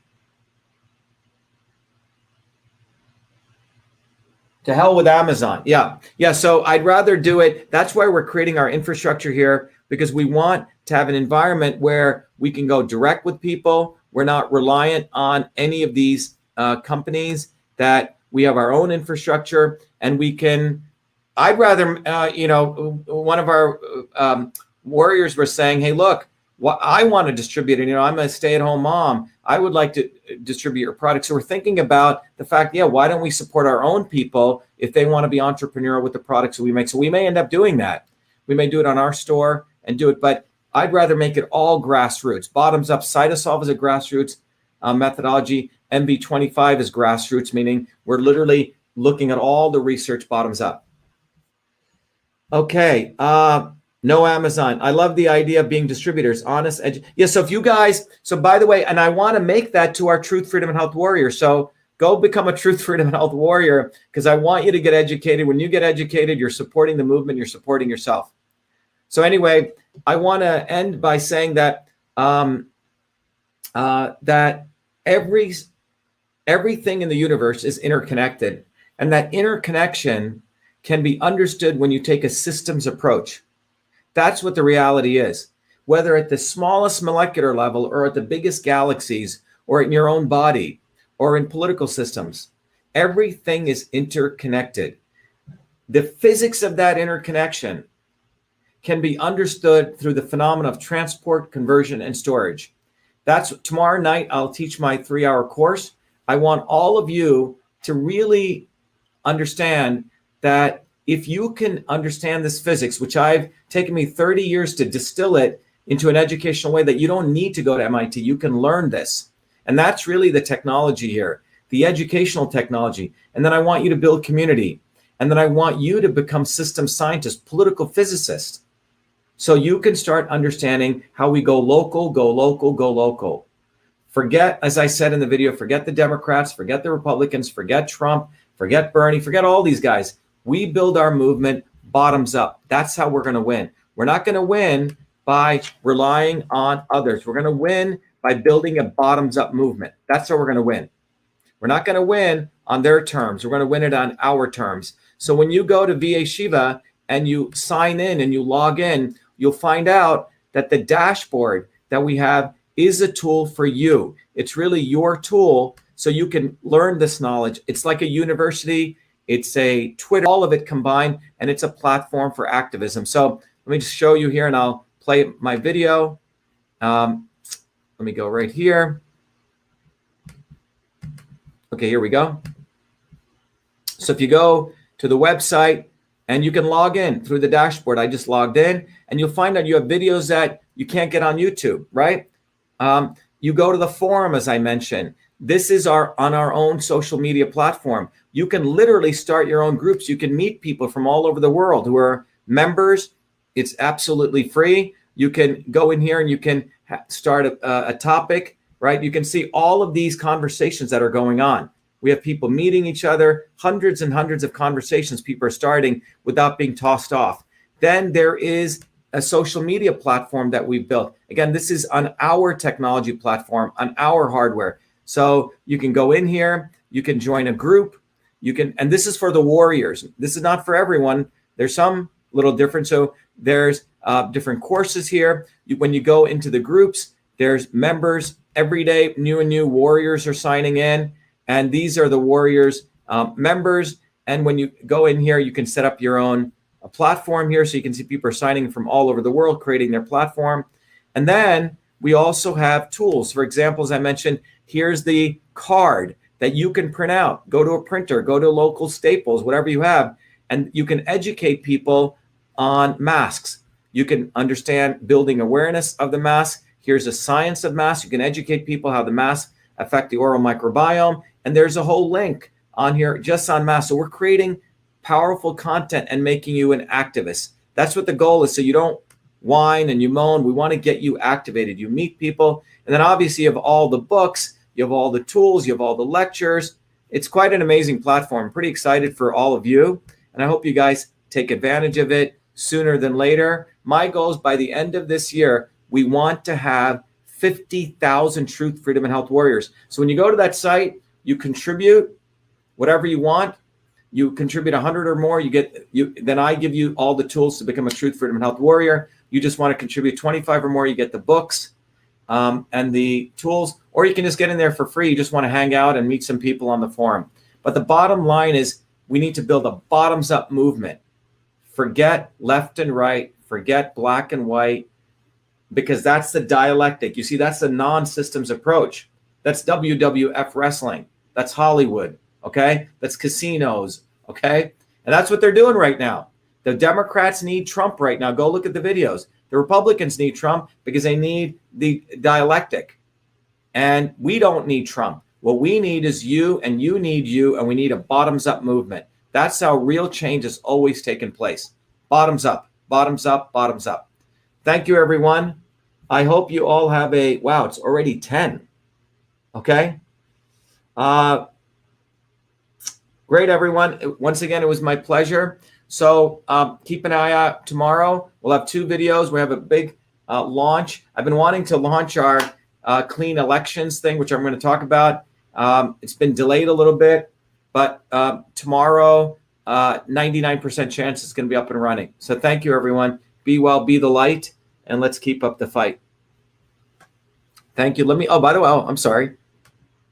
Speaker 1: To hell with Amazon. Yeah. So I'd rather do it. That's why we're creating our infrastructure here, because we want to have an environment where we can go direct with people. We're not reliant on any of these companies, that we have our own infrastructure, and we can, I'd rather, one of our warriors were saying, hey, look, I want to distribute it. I'm a stay-at-home mom. I would like to distribute your product. So we're thinking about the fact, why don't we support our own people if they want to be entrepreneurial with the products that we make? So we may end up doing that. We may do it on our store and do it, but I'd rather make it all grassroots, bottoms up. Cytosolve is a grassroots methodology. MV25 is grassroots, meaning we're literally looking at all the research bottoms up. Okay. No Amazon. I love the idea of being distributors, honest. So if you guys, by the way, and I want to make that to our Truth, Freedom, and Health Warrior. So go become a Truth, Freedom, and Health Warrior, because I want you to get educated. When you get educated, you're supporting the movement, you're supporting yourself. So anyway, I want to end by saying that that everything in the universe is interconnected, and that interconnection can be understood when you take a systems approach. That's what the reality is. Whether at the smallest molecular level, or at the biggest galaxies, or in your own body, or in political systems, everything is interconnected. The physics of that interconnection can be understood through the phenomena of transport, conversion, and storage. That's tomorrow night. I'll teach my 3-hour course. I want all of you to really understand that if you can understand this physics, which I've taken me 30 years to distill it into an educational way, that you don't need to go to MIT, you can learn this. And that's really the technology here, the educational technology. And then I want you to build community. And then I want you to become system scientists, political physicists, so you can start understanding how we go local, go local, go local. Forget, as I said in the video, forget the Democrats, forget the Republicans, forget Trump, forget Bernie, forget all these guys. We build our movement bottoms up. That's how we're going to win. We're not going to win by relying on others. We're going to win by building a bottoms up movement. That's how we're going to win. We're not going to win on their terms. We're going to win it on our terms. So when you go to VA Shiva and you sign in and you log in, you'll find out that the dashboard that we have is a tool for you. It's really your tool, so you can learn this knowledge. It's like a university. It's a Twitter, all of it combined, and it's a platform for activism. So let me just show you here, and I'll play my video. Let me go right here. Okay, here we go. So if you go to the website, and you can log in through the dashboard, I just logged in, and you'll find out you have videos that you can't get on YouTube, right? You go to the forum, as I mentioned. This is on our own social media platform. You can literally start your own groups. You can meet people from all over the world who are members. It's absolutely free. You can go in here and you can start a topic, right? You can see all of these conversations that are going on. We have people meeting each other, hundreds and hundreds of conversations people are starting without being tossed off. Then there is a social media platform that we've built. Again, this is on our technology platform, on our hardware. So you can go in here, you can join a group, and this is for the warriors. This is not for everyone. There's some little different. So there's different courses here. When you go into the groups, there's members every day, new and new warriors are signing in. And these are the warriors members. And when you go in here, you can set up your own platform here. So you can see people are signing from all over the world, creating their platform. And then we also have tools. For example, as I mentioned, here's the card that you can print out. Go to a printer, go to local Staples, whatever you have, and you can educate people on masks. You can understand building awareness of the mask. Here's a science of masks. You can educate people how the masks affect the oral microbiome. And there's a whole link on here just en masse. So we're creating powerful content and making you an activist. That's what the goal is. So you don't whine and you moan. We want to get you activated. You meet people. And then obviously you have all the books, you have all the tools, you have all the lectures. It's quite an amazing platform. I'm pretty excited for all of you. And I hope you guys take advantage of it sooner than later. My goal is by the end of this year, we want to have 50,000 Truth, Freedom, and Health Warriors. So when you go to that site, you contribute whatever you want. You contribute 100 or more, then I give you all the tools to become a Truth, Freedom, and Health Warrior. You just want to contribute 25 or more, you get the books and the tools, or you can just get in there for free. You just want to hang out and meet some people on the forum. But the bottom line is we need to build a bottoms-up movement. Forget left and right, forget black and white, because that's the dialectic. You see, that's the non-systems approach. That's WWF wrestling. That's Hollywood. Okay, that's casinos. Okay, and that's what they're doing right now. The Democrats need Trump right now. Go look at the videos. The Republicans need Trump because they need the dialectic, and we don't need Trump. What we need is you, and you need you, and we need a bottoms-up movement. That's how real change has always taken place. Bottoms up, bottoms up, bottoms up. Thank you, everyone. I hope you all have a wow. It's already 10. Okay. Great, everyone. Once again, it was my pleasure. So keep an eye out tomorrow. We'll have 2 videos. We have a big launch. I've been wanting to launch our clean elections thing, which I'm going to talk about. It's been delayed a little bit, but tomorrow, 99% chance it's going to be up and running. So thank you, everyone. Be well, be the light, and let's keep up the fight. Thank you. By the way, I'm sorry.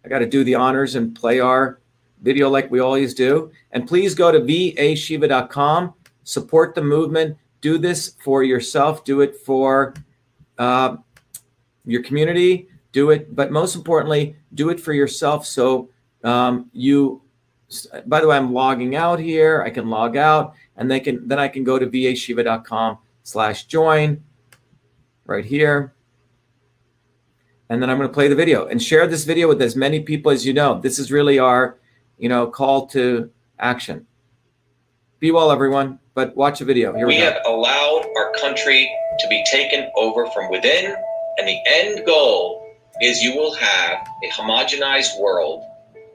Speaker 1: I got to do the honors and play our video like we always do. And please go to VAShiva.com, support the movement, do this for yourself, do it for your community, do it, but most importantly, do it for yourself. So by the way, I'm logging out here. I can log out and then I can go to VAShiva.com/join right here. And then I'm going to play the video and share this video with as many people as you know. This is really our call to action. Be well, everyone, but watch the video. Here we go.
Speaker 2: We have allowed our country to be taken over from within, and the end goal is you will have a homogenized world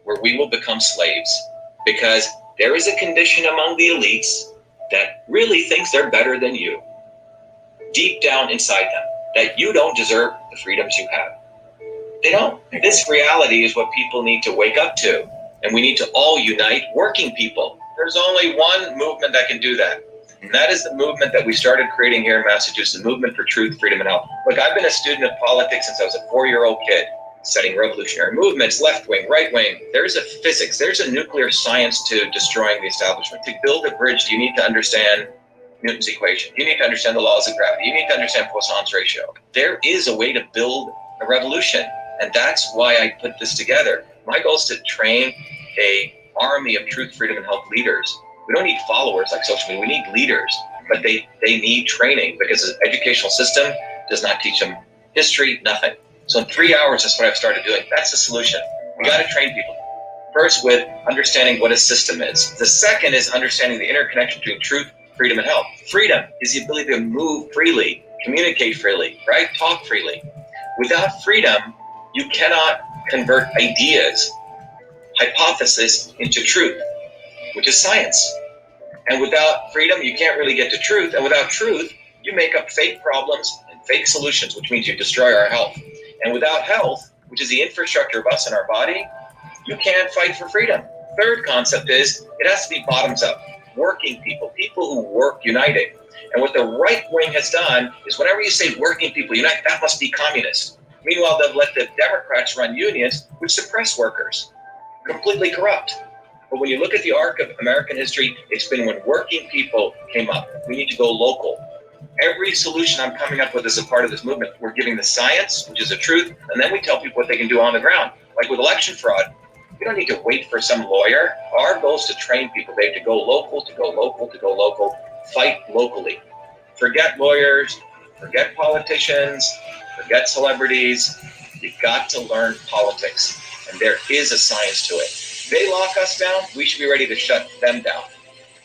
Speaker 2: where we will become slaves, because there is a condition among the elites that really thinks they're better than you, deep down inside them, that you don't deserve the freedoms you have. They don't. This reality is what people need to wake up to. And we need to all unite working people. There's only one movement that can do that. And that is the movement that we started creating here in Massachusetts, the movement for truth, freedom, and health. Look, I've been a student of politics since I was a 4-year-old kid, studying revolutionary movements, left wing, right wing. There's a physics, there's a nuclear science to destroying the establishment. To build a bridge, you need to understand Newton's equation. You need to understand the laws of gravity. You need to understand Poisson's ratio. There is a way to build a revolution. And that's why I put this together. My goal is to train a army of truth, freedom, and health leaders. We don't need followers like social media. We need leaders, but they need training, because the educational system does not teach them history, nothing. So in 3 hours, that's what I've started doing. That's the solution. We got to train people. First, with understanding what a system is. The second is understanding the interconnection between truth, freedom, and health. Freedom is the ability to move freely, communicate freely, right? Talk freely. Without freedom, you cannot convert ideas, hypothesis into truth, which is science. And without freedom, you can't really get to truth. And without truth, you make up fake problems and fake solutions, which means you destroy our health. And without health, which is the infrastructure of us and our body, you can't fight for freedom. Third concept is it has to be bottoms up, working people, people who work united. And what the right wing has done is whenever you say working people unite, that must be communist. Meanwhile, they've let the Democrats run unions, which suppress workers, completely corrupt. But when you look at the arc of American history, it's been when working people came up. We need to go local. Every solution I'm coming up with as a part of this movement, we're giving the science, which is the truth, and then we tell people what they can do on the ground. Like with election fraud, you don't need to wait for some lawyer. Our goal is to train people. They have to go local, to go local, to go local, fight locally. Forget lawyers, forget politicians, forget celebrities. You got to learn politics, and there is a science to it. They lock us down, we should be ready to shut them down.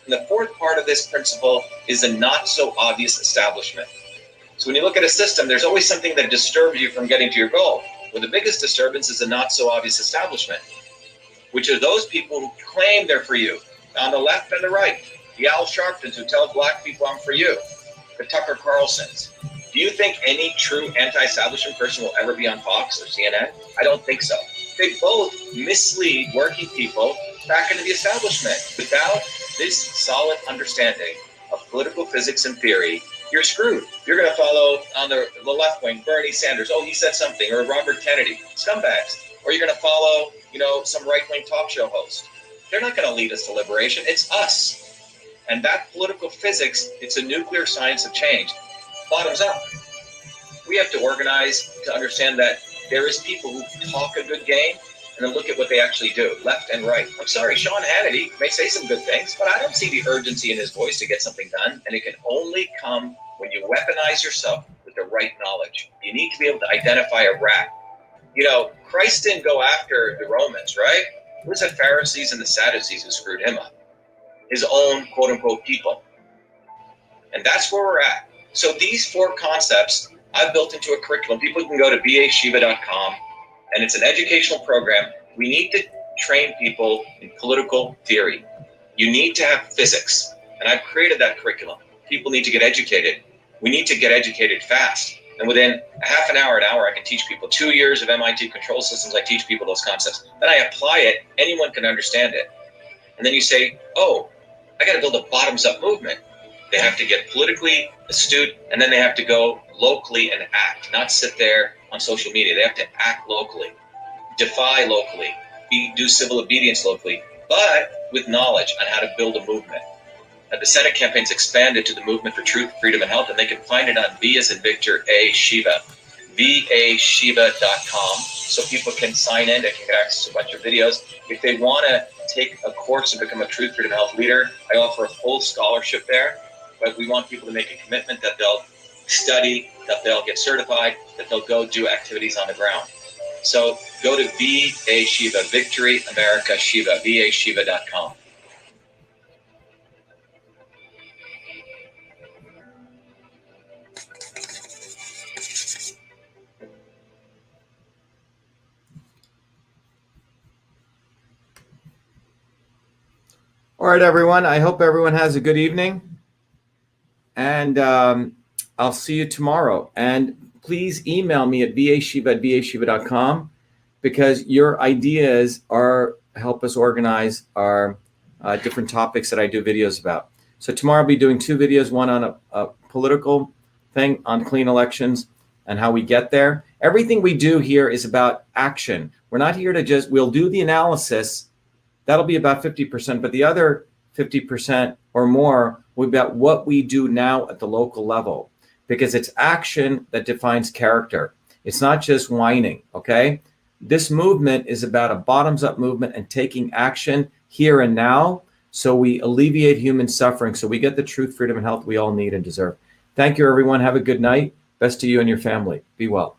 Speaker 2: And the fourth part of this principle is the not so obvious establishment. So when you look at a system, there's always something that disturbs you from getting to your goal. Well, the biggest disturbance is the not so obvious establishment, which are those people who claim they're for you, on the left and the right. The Al Sharptons who tell black people I'm for you. The Tucker Carlsons. Do you think any true anti-establishment person will ever be on Fox or CNN? I don't think so. They both mislead working people back into the establishment. Without this solid understanding of political physics and theory, you're screwed. You're going to follow on the left wing, Bernie Sanders. Oh, he said something. Or Robert Kennedy. Scumbags. Or you're going to follow, some right-wing talk show host. They're not going to lead us to liberation. It's us. And that political physics, it's a nuclear science of change. Bottoms up. We have to organize to understand that there is people who talk a good game and then look at what they actually do, left and right. I'm sorry, Sean Hannity may say some good things, but I don't see the urgency in his voice to get something done. And it can only come when you weaponize yourself with the right knowledge. You need to be able to identify a rat. Christ didn't go after the Romans, right? It was the Pharisees and the Sadducees who screwed him up. His own quote unquote people. And that's where we're at. So these four concepts I've built into a curriculum. People can go to BASHIVA.com, and it's an educational program. We need to train people in political theory. You need to have physics, and I've created that curriculum. People need to get educated. We need to get educated fast. And within a half an hour, I can teach people 2 years of MIT control systems. I teach people those concepts. Then I apply it. Anyone can understand it. And then you say, oh, I got to build a bottoms-up movement. They have to get politically astute, and then they have to go locally and act, not sit there on social media. They have to act locally, defy locally, do civil obedience locally, but with knowledge on how to build a movement. The Senate campaign's expanded to the Movement for Truth, Freedom, and Health, and they can find it on V as in Victor, A, Shiva, VASHIVA.com, so people can sign in. They can get access to a bunch of videos. If they want to take a course and become a Truth, Freedom, and Health leader, I offer a full scholarship there, but we want people to make a commitment that they'll study, that they'll get certified, that they'll go do activities on the ground. So go to VASHIVA, Victory America Shiva, VASHIVA.com.
Speaker 1: All right, everyone. I hope everyone has a good evening. And I'll see you tomorrow. And please email me at vashiva@vashiva.com because your ideas help us organize our different topics that I do videos about. So tomorrow I'll be doing 2 videos, one on a political thing on clean elections and how we get there. Everything we do here is about action. We're not here to we'll do the analysis. That'll be about 50%, but the other 50% or more will be about what we do now at the local level, because it's action that defines character. It's not just whining, okay? This movement is about a bottoms-up movement and taking action here and now so we alleviate human suffering, so we get the truth, freedom, and health we all need and deserve. Thank you, everyone. Have a good night. Best to you and your family. Be well.